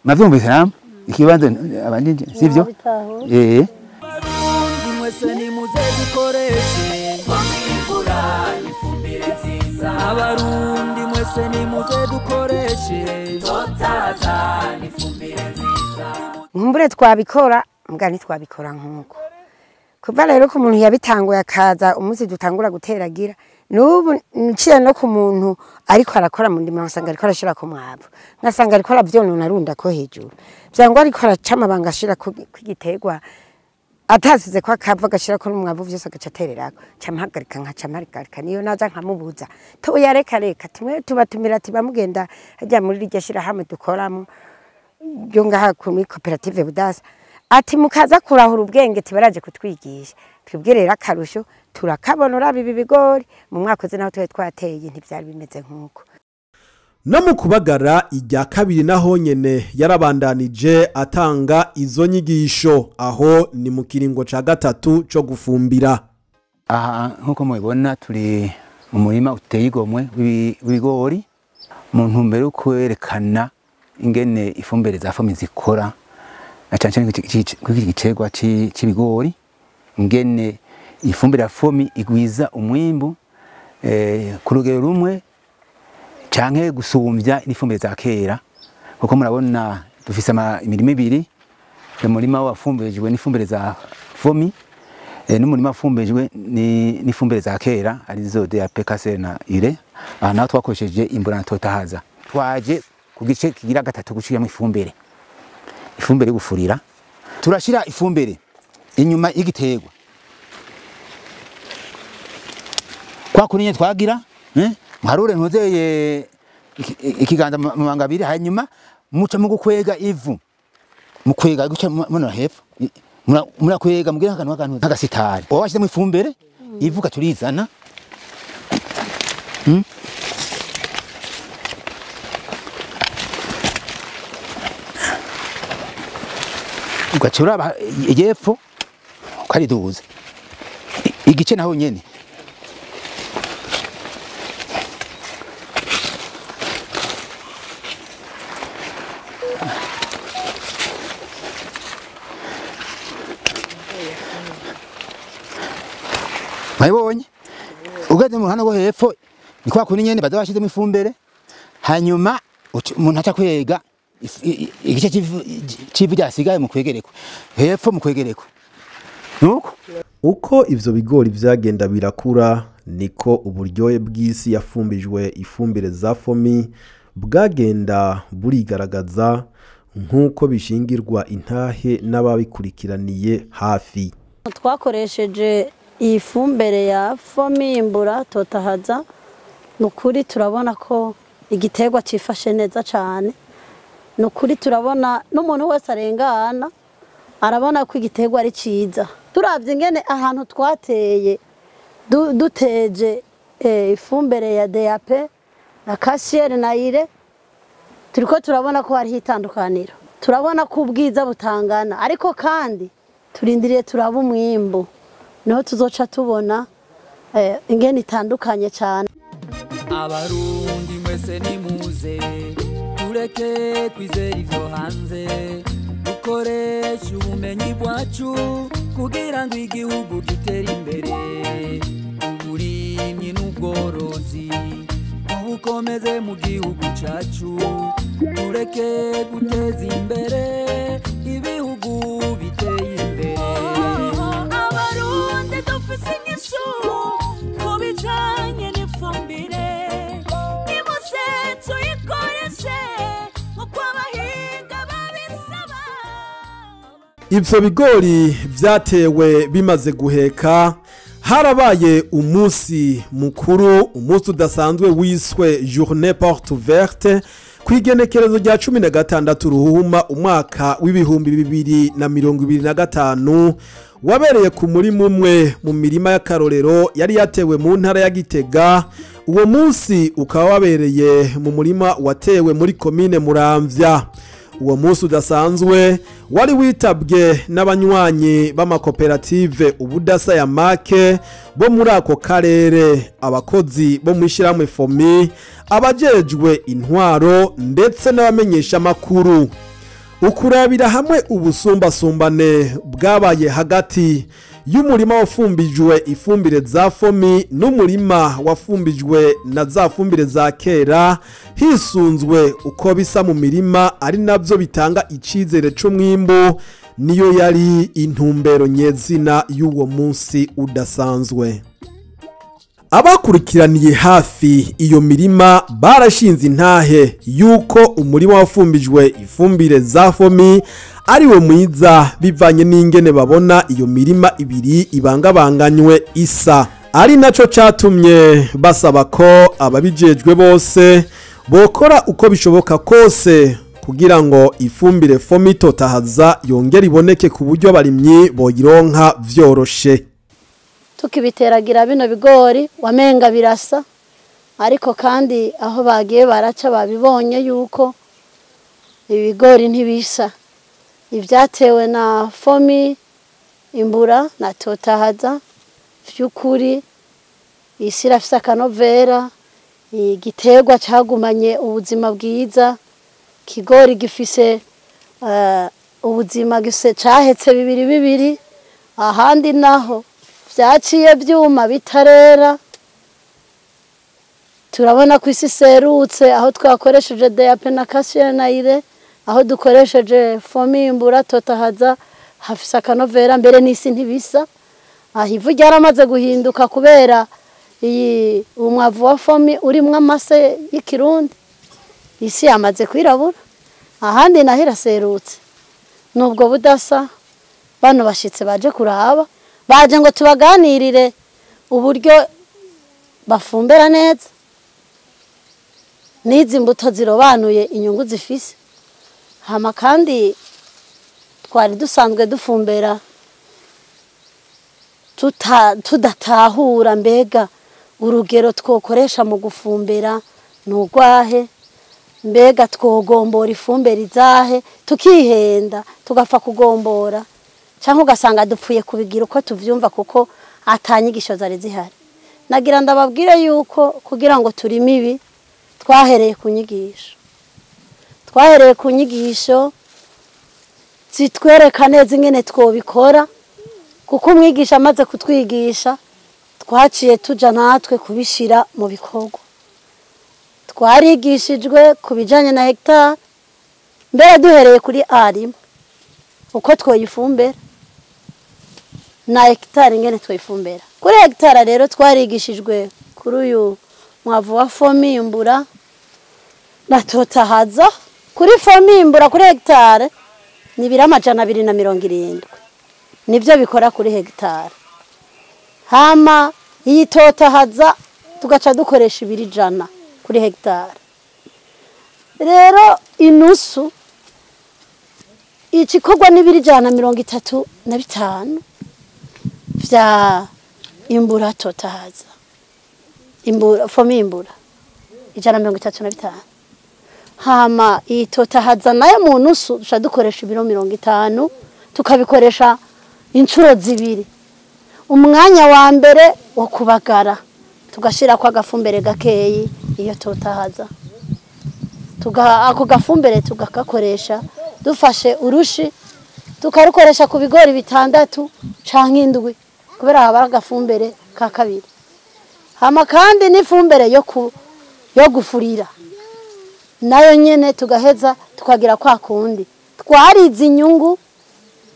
mavyumvise namwe ikibanza abandi sivyo barundi mwese nimuze dukoreshe ifumbire nziza abarundi mwese nimuze dukoreshe totaza n'ifumbire nziza. Nkumbure twabikora mbwa ntitwabikora nkuko kuva rero ko umuntu yabitanguye akaza umunsi dutangura guteragira n'ubu nciye no ku muntu ariko arakora mu ndimo ngasanga ariko arashira ku mwavu ngasanga ariko aravyonona arunda ko hejuru byangwa ariko aracama bangashira kw'igiterwa atasize ko akava gashira ko umwavu vyose agacatererako campagarika nkacamarika niyo naza nkamubuza to yareka reka tumwe tubatumira ati bamugenda hajya muri rijya shira hamwe dukoramo byo ngaha kuri koperative Budasa ati mukaza kurahura ubwenge tibaraje kutwigisha twibwirera akarusho turakabona urabi bibigori mu mwaka uzi naho twateye ntivyari bimeze nkuko. No mu kubagara ijya kabiri naho nyene yarabandanije atanga izo nyigisho aho ni mu kiringo ca gatatu co gufumbira. Aha nkuko mubibona turi mu murima uteye igomwe w'ibigori mu ntumbero yo kwerekana ingene ifumbire za fomi zikora na cyane kw'iki giterwa c'ibigori ingene ifumbire ya fomi igwiza umwimbu ku rugero rumwe canke gusumbya n'ifumbire za kera kuko murabona dufise imirima ibiri umurima wafumbirijwe n'ifumbire za fomi n'umurima wafumbirijwe n'ifumbire za kera arizo DAP Kasere na Ire. Aha naho twakoresheje imbura na totahaza twaje ku gice kigira gatatu gushiramo ifumbire gufurira turashira ifumbire inyuma y'igiterwa kwa kuninye twagira mharure ntozeye ikiganza mu mangabiri hanyuma muca mu gukwega ivu mukwega guca muno hepfo murakwega mugira akantu n'agasitari washyize mu ifumbire ivu katurizana ugacura yepfo kariduza igice naho nyene Mayibonye ugeze mu hano go hepfo ni kwa kuni nyene baza bashizemo ifumbire hanyuma umuntu aca kwega igice civu ryasigaye mu kwegereko hepfo mu kwegereko nuko uko ivyo bigori vyagenda birakura niko uburyoye bw'isi yafumbijwe ifumbire za fomi bwagenda burigaragaza nkuko bishingirwa intahe n'ababikurikiraniye hafi. Twakoresheje iyi fumbire ya fomi imbura totahaza nukuri turabona ko igiterwa cifashe neza cyane nukuri turabona n'umuntu wese arengana arabona ko igiterwa ari ciza turavye ingene ahantu twateye duteje ifumbire ya DAP na Kasere na Ire turiko turabona ko hari hitandukaniro turabona ko ubwiza butangana ariko kandi turindiriye turaba umwimbo niho tuzoca tubona ingene itandukanye cyane. Abarundi mwese nimuze tureke kwizera ivyo hanze dukoreshe ubumenyi bwacu kugira ngo igihugu gitere imbere uburimyi n'ubworozi ubukomeze mu gihugu cacu tureke guteza imbere ibihugu biteye imbere. Abarundi dufise inyishu ku bijanye n'ifumbire nimuze tuyikoreshe uko abahinga babisaba. Ivyo bigori vyatewe bimaze guheka harabaye umunsi mukuru umunsi udasanzwe wiswe Journée Porte Ouverte kwigenekerezo rya 16 ruhuma umwaka w'ibihumbi 2025 wabereye ku murima umwe mu mirima y'akarorero yari yatewe mu ntara ya Gitega. Uwo munsi ukaba wabereye mu murima watewe muri komine Muramvya. Uwo munsi udasanzwe wari witabwe n'abanywanyi b'amakoperative Ubudasa ya Make bo muri ako karere, abakozi bo mwishyiramwe fomi, abajejwe intwaro ndetse n'abamenyesha makuru. ukurabira hamwe ubusumbasumbane bwabaye hagati y'umurima wafumbijwe ifumbire za fomi n'umurima wafumbijwe na za fumbire za kera hisunzwe uko bisa mu mirima ari nabyo bitanga icizere c'umwimbu niyo yari intumbero nyezina y'uwo munsi udasanzwe. Abakurikiraniye hafi iyo mirima barashinze intahe yuko umurima wafumbijwe ifumbire za fomi ariwe mwiza bivanye n'ingene babona iyo mirima ibiri ibangabanganywe isa, ari naco catumye basaba ko ababijejwe bose bokora uko bishoboka kose kugira ngo ifumbire fomi totahaza yongere iboneke ku buryo abarimyi boyironka vyoroshe. Tukibiteragira bino bigori wamenga birasa, ariko kandi aho bagiye baraca babibonye yuko ibigori ntibisa. Ivyatewe na fomi imbura na totahaza vy'ukuri isi irafise akanovera, igiterwa cagumanye ubuzima bwiza, kigori gifise ubuzima gise cahetse bibiri, ahandi naho vyaciye byuma bitarera. Turabona ko isi serutse aho twakoresheje DAP na Kashenayire, aho dukoresheje fomi imbura totahaza hafise akanovera mbere n'isi ntibisa. Ivu ryaramaze guhinduka kubera iyi umwavu wa fomi urimwe amase y'ikirundi, isi yamaze kwirabura, ahandi naho iraserutse. Nubwo budasa bano bashitse baje kuraba, baje ngo tubaganirire uburyo bafumbera neza n'izi mbuto zirobanuye inyungu zifise. Hama kandi twari dusanzwe dufumbera tudatahura mbega urugero twokoresha mu gufumbera n'urwahe, mbega twogombora ifumbire izahe, tukihenda tugafa kugombora cyangwa ugasanga dupfuye kubigira uko tuvyumva kuko atanyigisho zari zihari. Nagira ndababwire yuko kugira ngo turime ibi twahereye ku nyigisho zitwereka neza ingene twobikora, kuko umwigisha amaze kutwigisha twaciye tuja natwe kubishira mu bikorwa. Twarigishijwe kubijanye na hectare, mbere duhereye kuri A1 uko twoyifumbera na hectare ingene twoyifumbera. Kuri hectare rero twarigishijwe kuri uyu mwavu wa fomi imbura na totahaza. Kuri fomi imbura kuri hectare ni 270 nivyo bikora kuri hectare. Hama iyi totahaza tugaca dukoresha 100 kuri hectare. Rero inusu ikikorwa ni 135 vya imbura totahaza, imbura fomi imbura 135. Hama iyi totahaza nayo mu nusu duca dukoresha 50 tukabikoresha inshuro 2. Umwanya wa mbere wo kubagara tugashira kwa gafumbere gakeyi iyo totahaza, ako gafumbere tugakakoresha dufashe urushi tukarukoresha ku bigori 6 canke 7 kubera haba gafumbere ka kabiri. Hama kandi n'ifumbere yo gufurira nayo nyene tugaheza tukagira kwa kundi. Twarize inyungu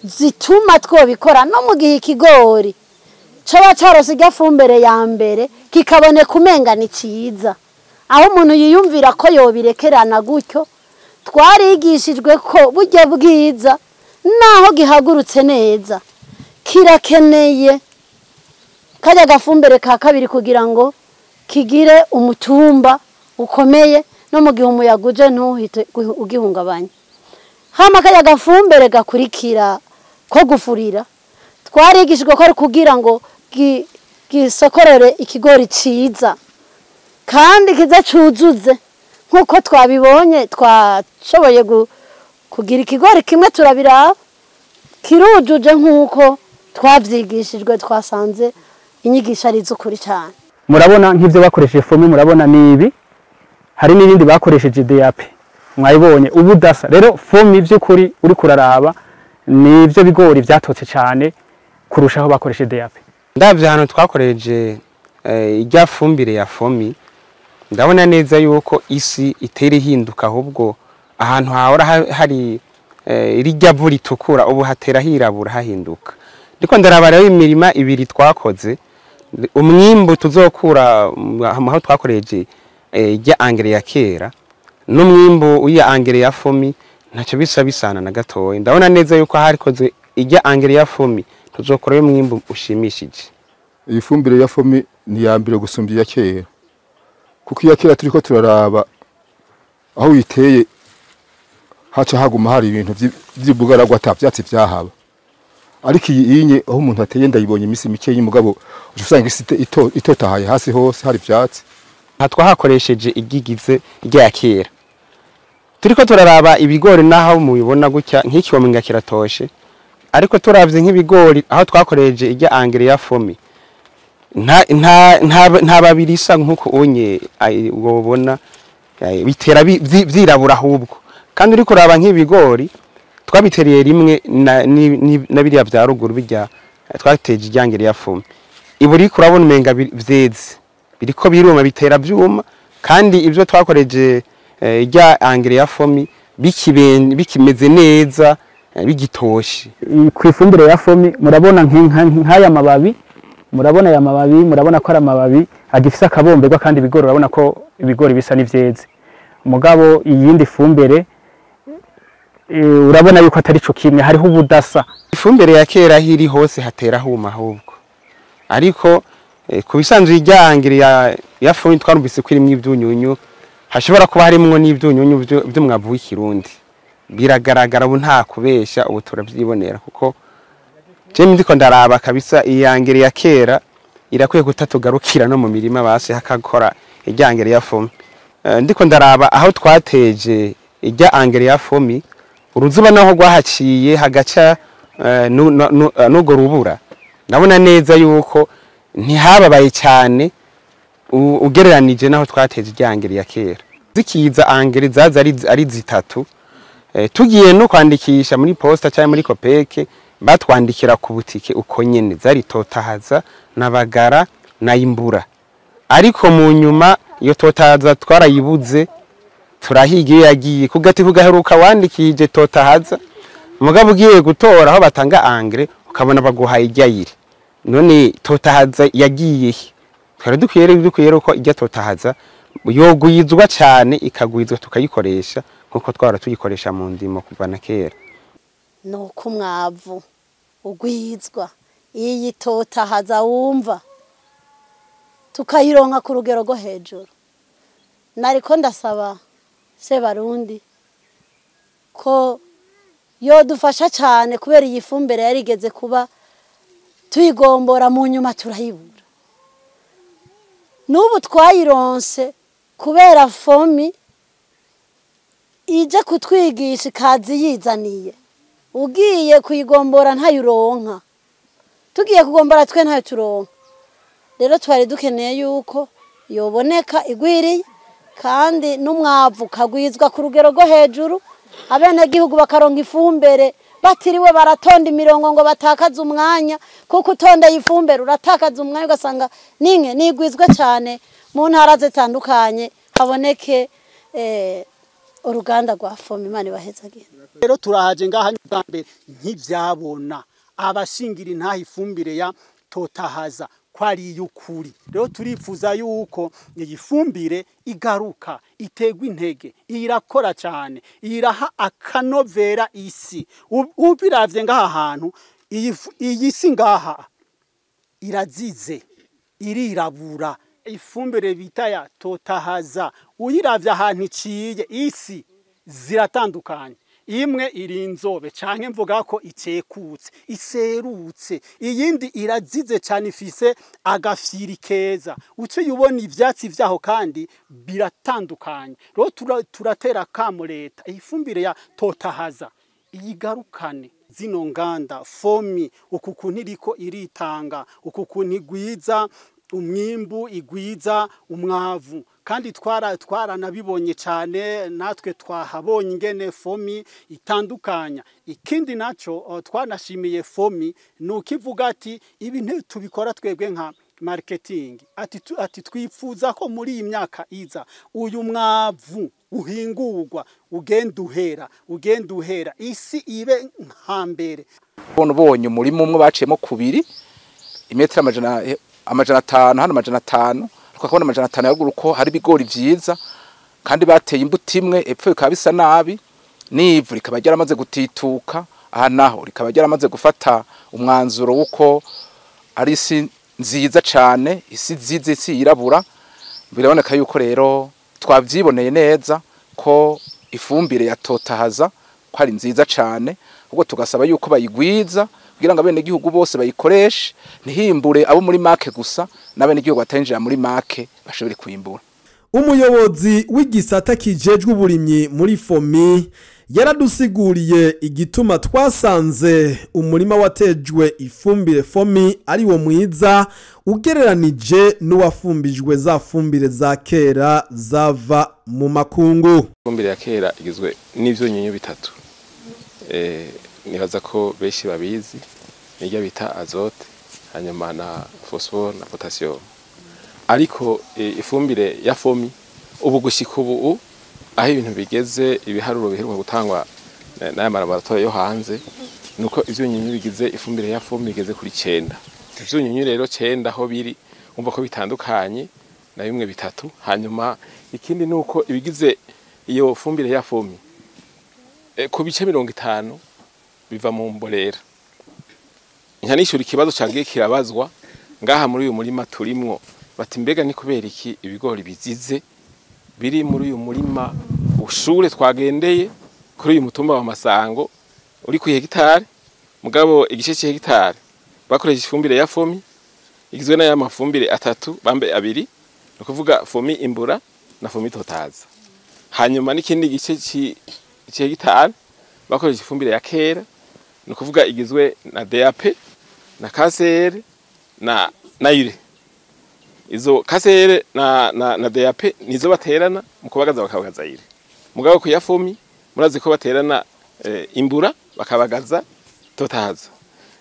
zituma twobikora no mu gihe ikigori caba carose gafumbere ya mbere kikabone kumenga ni ciza, aho umuntu yiyumvira ko yobirekerana gutyo. Twarigishijwe ko buryo bwiza naho gihagurutse neza kirakeneye kajya gafumbere ka kabiri kugira ngo kigire umutumba ukomeye no mu gihe umuyaga uje ntuhite ugihungabanya. Hama kajya gafumbere gakurikira ko gufurira twarigishijwe ko ari kugira ngo gisokorere ikigori ciza kandi kiza cuzuze nkuko twabibonye. Twashoboye kugira ikigori kimwe turabira kirujuje nkuko twavyigishijwe, twasanze inyigisho ari z'ukuri cyane. Murabona nk'ivyo bakoresheje fomi, murabona nibi hari n'ibindi bakoresheje DAP, mwayibonye ubudasa rero fomi by'ukuri uri kuraraba nivyo bigori vyatotse cyane kurushaho bakoresha DAP. Ndavye hano twakoreje ijya fumbire ya fomi ndabona neza yuko isi itera ihinduka ahubwo ahantu hahora hari irijya vu ritukura ubu hatera hirabura hahinduka. Ndiko ndaraba rero imirima ibiri twakoze umwimbo tuzokura aho twakoreje ijya engrais ya kera n'umwimbo uya engrais ya fomi ntacyo bisa bisana na gatoya. Ndabona neza yuko harikoze ijya engrais ya fomi tuzokora umwimbo ushimishije. Iyi fumbire ya fomi ni ya mbere gusumbya ya kera kuko iya kera turiko turaraba aho yiteye haca haguma hari ibintu by'ibugaragwa atavyatsi vyahaba ariko iyi inye aho umuntu ateye ndayibonye imisi mike y'umugabo usanga isi itotahaye hasi hose hari vyatsi. Twahakoresheje igigize ijya ya kera turiko turaraba ibigori naho mubibona gutya nk'ikiwomenga kiratoshe ariko turavye nk'ibigori aho twakoreje ijya engrais ya fomi nta babirisa nkuko onye ubona bitera vyirabura ahubwo kandi uri kuraba nk'ibigori twabitereye rimwe na biriya vya ruguru bijya twateje ijya engrais ya fomi iburi kurabona umenga vyeze biriko biruma bitera vyuma kandi ivyo twakoreje ijya engrais ya fomi bikimeze neza bigitoshe. Ku ifumbire ya fomi murabona nk'aya mababi murabona aya mababi murabona ko ari amababi agifise akabomberwa kandi ibigori urabona ko ibigori bisa n'ivyeze mugabo iyindi fumbire urabona yuko atari cyo kimwe hariho ubudasa. Ifumbire ya kera hiri hose hatera huma ahubwo ariko kubisanzwe ijya engrais ya fomi twarumvise ko irimwe ivyunyunyu hashobora kuba harimwo n'ivyunyunyu by'umwavu w'ikirundi biragaragara ubu nta kubesha ubu turavyibonera kuko je ndiko ndaraba kabisa iyi engrais ya kera irakwiye gutatugarukira no mu mirima base hakakora ijya engrais ya fomi. Ndiko ndaraba aho twateje ijya engrais ya fomi uruzuba naho rwahaciye hagaca nugo rubura ndabona neza yuko ntihababaye cyane ugereranije naho twateje ijya engrais ya kera. Zikiza engrais zaza ari zitatu tugiye no kwandikisha muri posta cyangwa muri kopeke batwandikira ku butike uko nyene zari totahaza nabagara na imbura ariko mu nyuma iyo totahaza twarayibuze turahiga iyo yagiye kugati kugaheruka wandikije totahaza mugabo ugiye gutora aho batanga engrais ukabona baguhaye ijyayire none totahaza yagiye twari dukwiye uko ijya totahaza yoguyizwa cyane ikagwizwa tukayikoresha nkuko twara tuyikoresha mu ndimo kuva na kera. Nuko umwavu ugwizwa iyi totahaza wumva tukayironka ku rugero rwo hejuru. Nariko ndasaba se barundi ko yodufasha cyane kubera iyi fumbire yarigeze kuba tuyigombora mu nyuma turayibura. Nubu twayironse kubera fomi ije kutwigisha ikazi yizaniye ugiye kuyigombora ntayuronka tugiye kugombora twe ntayo turonka rero twari dukeneye yuko yoboneka igwiriye kandi n'umwavu kagwizwa ku rugero rwo hejuru abene gihugu bakaronka ifumbire batiriwe baratonda imirongo ngo batakaza umwanya kuko utonda yifumbire uratakaza umwanya ugasanga ninke nigwizwe cyane mu ntara zitandukanye haboneke uruganda rwa fomi Imana ibahezagire. Rero turahaje ngaha nyambere ntivyabona abashingira intaha ifumbire ya totahaza kwari yukuri. Rero turifuza yuko iyi fumbire igaruka itegwa intege irakora cyane iraha akanovera isi ubiravye ngaha hantu iyi si ngaha irazize irirabura ifumbire bita ya totahaza uyiravye ahantu iciye isi ziratandukanye imwe iri inzobe canke mvuga ko icekutse iserutse iyindi irazize cyane ifise agafyiri keza uce yubona ivyatsi vyaho kandi biratandukanye rero turatera kamo leta ifumbire ya totahaza iyigarukane zino nganda fomi ukukuntu iriko iritanga ukukuntu igwiza umwimbu igwiza umwavu kandi twaranabibonye cyane natwe twahabonye ingene fomi itandukanya ikindi naco twanashimiye fomi nukivuga ati ibi tubikora twebwe nka marketing ati twifuza ko muri iyi myaka iza uyu mwavu uhingurwa ugenda uhera isi ibe nkambere ubonye umurimo umwe baciyemo kubiri imetero amajana 5 hano amajana 5 tukakubona amajana 5 yaguru ko hari ibigori vyiza kandi bateye imbuto imwe epfo bikaba bisa nabi n'ivu rikaba ryaramaze gutituka aha naho rikaba ryaramaze gufata umwanzuro wuko ari isi nziza cyane isi zize isi yirabura biraboneka yuko rero twavyiboneye neza ko ifumbire yatotahaza ko ari nziza cyane ubwo tugasaba yuko bayigwiza kugira ngo abene gihugu bose bayikoreshe ntihimbure abo muri make gusa n'abene gihugu batenjira muri make bashobore kwimbura. Umuyobozi w'igisata kijejwe uburimyi muri fomi yaradusiguriye igituma twasanze umurima watejwe ifumbire fomi ari wo mwiza ugereranije n'uwafumbijwe za fumbire za kera zava mu makungu. Ifumbire ya kera igizwe n'ivyunyunyu bitatu nibaza ko beshi babizi nirya bita azote hanyuma na phosphore na potassium ariko ifumbire ya fomi ubu gushika ubu aho ibintu bigeze ibiharuro biheruka gutangwa n'aya laboratoire yo hanze nuko ivyunyunyu bigize ifumbire ya fomi bigeze kuri 9 ivyunyunyu rero 9 aho biri umva ko bitandukanye na bimwe bitatu hanyuma ikindi nuko ibigize iyo fumbire ya fomi ku bice 50 biva mu mbolera nkanishura ikibazo cagiye kirabazwa ngaha muri uyu murima turimwo bati mbega ni kubera iki ibigori bizize biri muri uyu murima ushure twagendeye kuri uyu mutumba wa Masango uri ku hegitare mugabo igice c'hegitare bakoresha ifumbire ya fomi igizwe na ya mafumbire 3 bambe 2 no kuvuga fomi imbura na fomi totaza hanyuma n'ikindi gice c'hegitare bakoresha ifumbire ya kera no kuvuga igizwe na DAP na KCR na ure izo KCR na DAP nizo baterana mu kubagaza bakabagaza ire mugabo ku ya fomi murazi ko baterana imbura bakabagaza totaza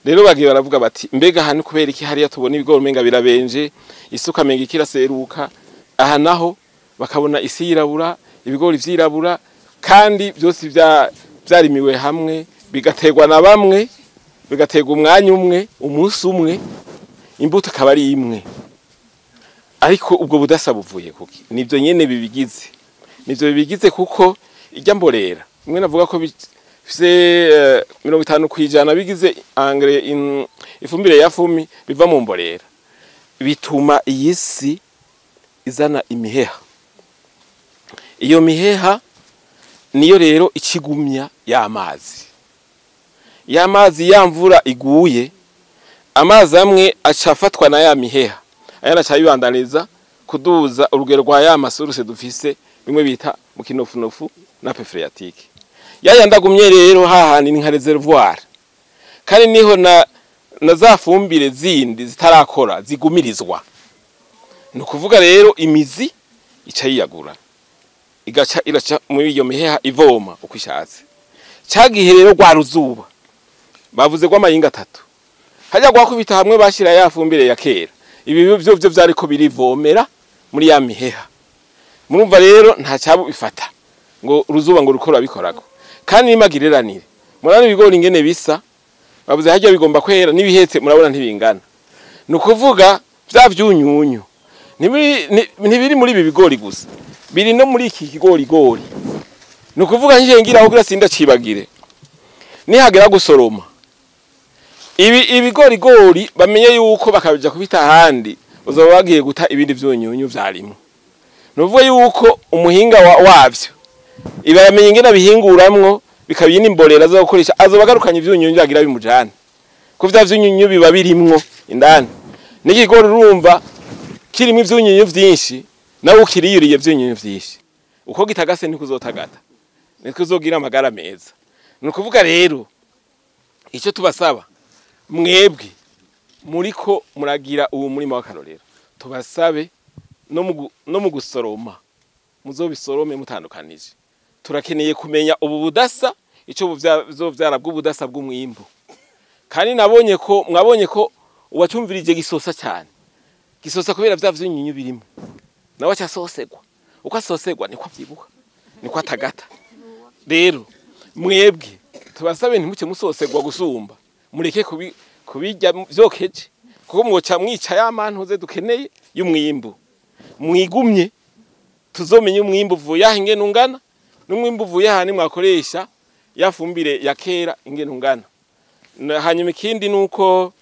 rero bagiye baravuga bati mbega hano kubera iki hariya tubona ibigori menga birabenje isuka menga ikiraseruka aha naho bakabona isi yirabura ibigori vyirabura kandi byose byarimiwe hamwe bigategwa na bamwe bigategwa umwanya umwe umunsi umwe imbuto kabari imwe ariko ubwo budasa buvuye kuki nivyo nyene bibigize kuko ijya mborera mwe navuga ko bifise 50% bigize engrais ifumbire ya fomi biva mu mborera bituma iyisi izana imiheha iyo miheha niyo rero ikigumya y'amazi yamvura iguye amazi amwe acafatwa na ya miheha ayana cyabibandaniza kuduza urugero rwa ya masuruse dufise bimwe bita mu kinofunofu na phréatique yandagumye rero hahani ni nka reservoir kandi niho na za fumbire zindi zitarakora zigumirizwa no kuvuga rero imizi ica yiyagura igaca iraca muri iyo miheha ivoma ukwishatse cagihe rero gwa ruzuba bavuze kwa mayinga 3 hajya gwakubita hamwe bashira ya fumbire ya kera ibi byo byari ko birivomera muri ya miheha murumva rero nta cyabo bifata ngo ruzuba ngo rukora bikorako kandi nimagireranire murana ibigori ingene bisa bavuze hajya bigomba kwera nibihetse murabona ntibingana nukuvuga bya vyunyunyu ntibiri muri ibi bigori gusa biri no muri iki kigori nukuvuga nje ngira aho grasinda cibagire nihagera gusoroma ibigori bamenye yuko bakabija kubita handi uzaba bagiye guta ibindi vyunyunyu vyarimo nuvuga yuko umuhinga wavyo ibamenye ingena bihinguramwo bikabiye n'imborera zo gukoresha azobagarukanye ivyunyunyu bagira bimujane ko vya vyunyunyu biba birimwo indani n'ikigori urumva kirimo ivyunyunyu vyinshi nawe ukiriyuriye vyunyunyu vyinshi uko gitagase nikuzotagata nikuzogira amagara meza nukuvuga rero icyo tubasaba mwebwe muriko muragira uwo murima w'akarorero tubasabe no mu gusoroma muzobisorome mutandukanije. Turakeneye kumenya ubu budasa ico buzovyara bw'ubudasa bw'umwimbu. Kandi mwabonye ko uwacumvirije gisosa cyane. Gisosa kubera vy'inyunyu birimo. Nawe cyasosegwa. Uko asosegwa niko avyibuka. Niko atagata. Rero mwebwe tubasabe ntimuke musosegwa gusumba. Mureke kubijya vyokeje. Kuko mwoca mwica yamantuze dukeneye y'umwimbu. Mwigumye tuzomenye umwimbu uvuye aho ingene ungana n'umwimbu uvuye aha ni mwakoresha yafumbire ya kera ingene ungana. Hanyuma ikindi nuko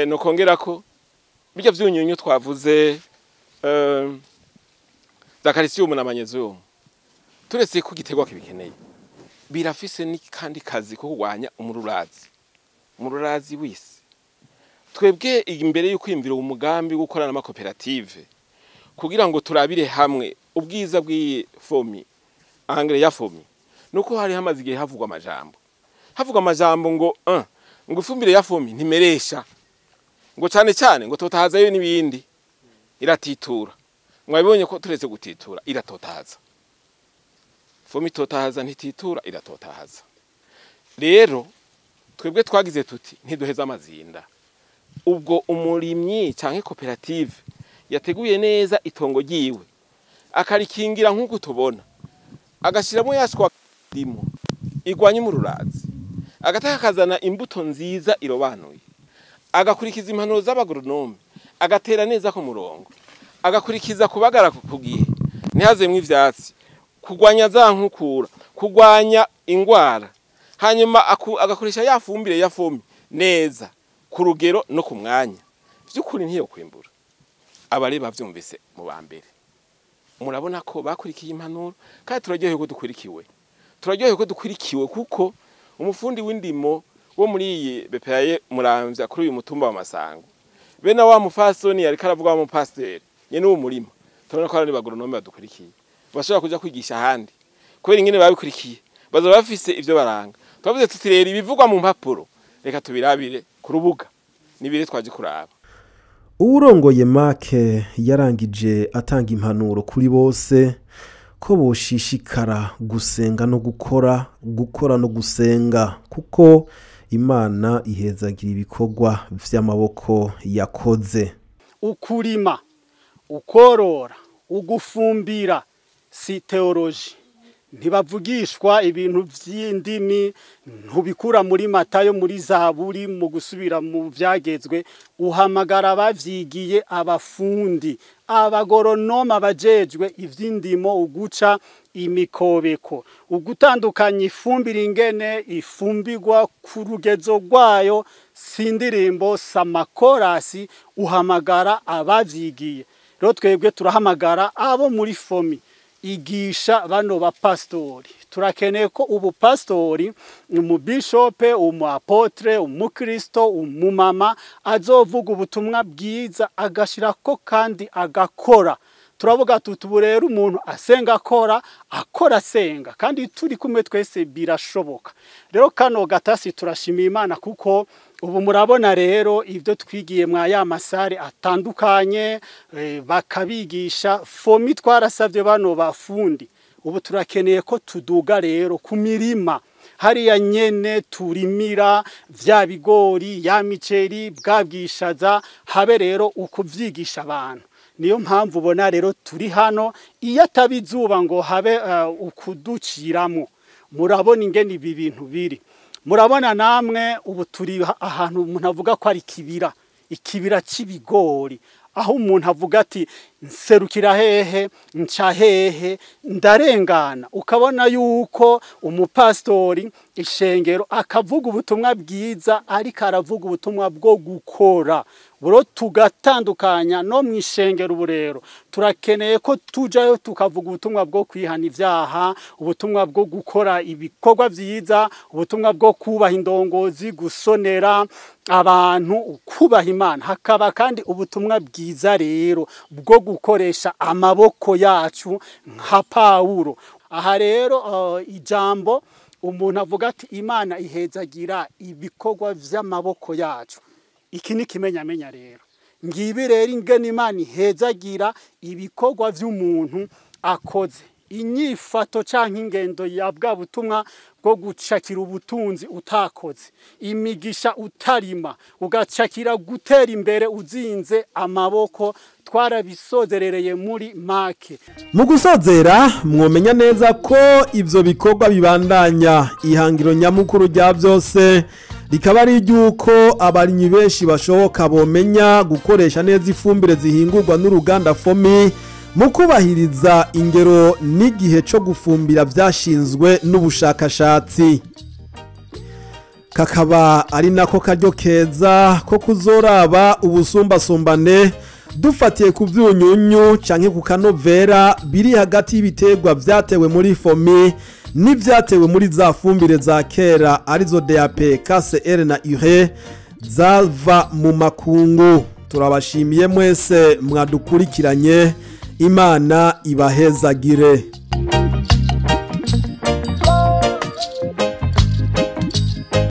nokongera ko bijya vyunyunyu twavuze za calcium na magnesium turetse ko gitegwa kibikeneye birafise ni kandi kazi ko kurwanya umururazi wisi. Twebwe imbere yo kwimvira umugambi gukorana n'amakoperative kugira ngo turabire hamwe ubwiza bw'ifomi engrais ya fomi nuko hari hamaze igihe havugwa amajambo ngo ifumbire ya fomi ntimeresha ngo cyane ngo totahazayo n'ibindi iratitura. Mwabibonye ko turetse gutitura iratotahaza. Fomi totahaza ntititura iratotahaza. Rero twebwe twagize tuti ntiduheza amazinda. Ubwo umurimyi canke koperative yateguye neza itongo giwe akarikingira nk'uko tubona agashiramo yashwa dimo igwanye mu rurazi agataka kazana imbuto nziza irobanuye agakurikiza impanuro z'abagoronome agatera neza ku murongo agakurikiza kubagara ku gihe ntihazemwe ivyatsi kugwanya za nkukura kugwanya ingwara hanyuma agakoresha yafumbire ya fomi neza ku rugero no ku mwanya by'ukuri ntiyo kwimbura. Abari bavyumvise mu bambere murabona ko bakurikiye impanuro kandi turaryohewe ko dukwirikiwe kuko umufundi w'indimo wo muri iyi BPA muramvya kuri uyu mutumba wa Masango bena wa mufasoni yari karavuga wa mupasteur nyene wo murima turabona ko ari bagoronome badukurikiye bashobora kuja kwigisha ahandi kubera ingene babikurikiye bazo bafise ivyo baranga twavuze tutirera ibivugwa mu mpapuro reka tubirabire ku rubuga nibire twaje kuraba. Urongoye make yarangije atanga impanuro kuri bose ko boshishikara gusenga no gukora no gusenga kuko Imana ihezagira ibikorwa vy'amaboko yakoze. Ukurima, ukorora, ugufumbira si teoloji. Ntibavugishwa ibintu vy'indimi ntubikura muri Matayo muri Zaburi mu gusubira mu vyagezwe uhamagara abavyigiye abafundi abagoronoma bajejwe ivy'indimo uguca imikobeko ugutandukanya ifumbire ingene ifumbirwa ku rugezo rwayo sindirimbo samakorasi uhamagara abavyigiye. Rero twebwe turahamagara abo muri fomi igisha bano ba pastori turakeneye ko ubu pastori mu bishope umu apotre umukristo umumama azovuga ubutumwa bwiza agashirako kandi agakora. Turavuga tutubu rero umuntu asenga akora senga kandi turi kumwe twese birashoboka. Rero kano gatasi turashimiye Imana kuko ubu murabona rero ivyo twigiye mwa ya masare atandukanye bakabigisha fomi twarasavye bano bafundi. Ubu turakeneye ko tuduga rero ku mirima hariya nyene turimira vya bigori ya miceri bwabwishaza habe rero ukuvyigisha abantu. Niyo mpamvu ubona rero turi hano iyo atabizuba ngo habe ukuduciramo. Murabona ingene ibi bintu biri. Murabona namwe ubu turi ahantu umuntu avuga ko ari ikibira c'ibigori aho umuntu avuga ati nserukira hehe nca hehe ndarengana ukabona yuko umupastori ishengero akavuga ubutumwa bwiza ariko aravuga ubutumwa bwo gukora. Buro tugatandukanya no mwishengero ubu rero turakeneye ko tujayo tukavuga ubutumwa bwo kwihana ivyaha ubutumwa bwo gukora ibikorwa vyiza ubutumwa bwo kubaha indongozi gusonera abantu kubaha Imana hakaba kandi ubutumwa bwiza rero bwo gukoresha amaboko yacu nka Paulo. Aha rero ijambo umuntu avuga ati Imana ihezagira ibikorwa vy'amaboko yacu. Iki ni kimenyamenya rero ngibi rero ingene Imana ihezagira ibikorwa vy'umuntu akoze inyifato canke ingendo ya bwa butumwa bwo gucakira ubutunzi utakoze imigisha utarima ugacakira gutera imbere uzinze amaboko twarabisozerereye muri make. Mu gusozera mwomenya neza ko ivyo bikorwa bibandanya ihangiro nyamukuru rya byose rikaba ari iryuko abarimyi benshi bashoboka bomenya gukoresha neza ifumbire zihingurwa n'uruganda FOMI mu kubahiriza ingero n'igihe cyo gufumbira byashinzwe n'ubushakashatsi. Kakaba ari nako karyo keza ko kuzoraba ubusumbasumbane dufatiye ku byunyunyu canke ku kanovera biri hagati y'ibiterwa vyatewe muri FOMI n'ivyatewe muri za fumbire za kera arizo DAP, KCR na URE zava mu makungu. Turabashimiye mwese mwadukurikiranye. Imana ibahezagire.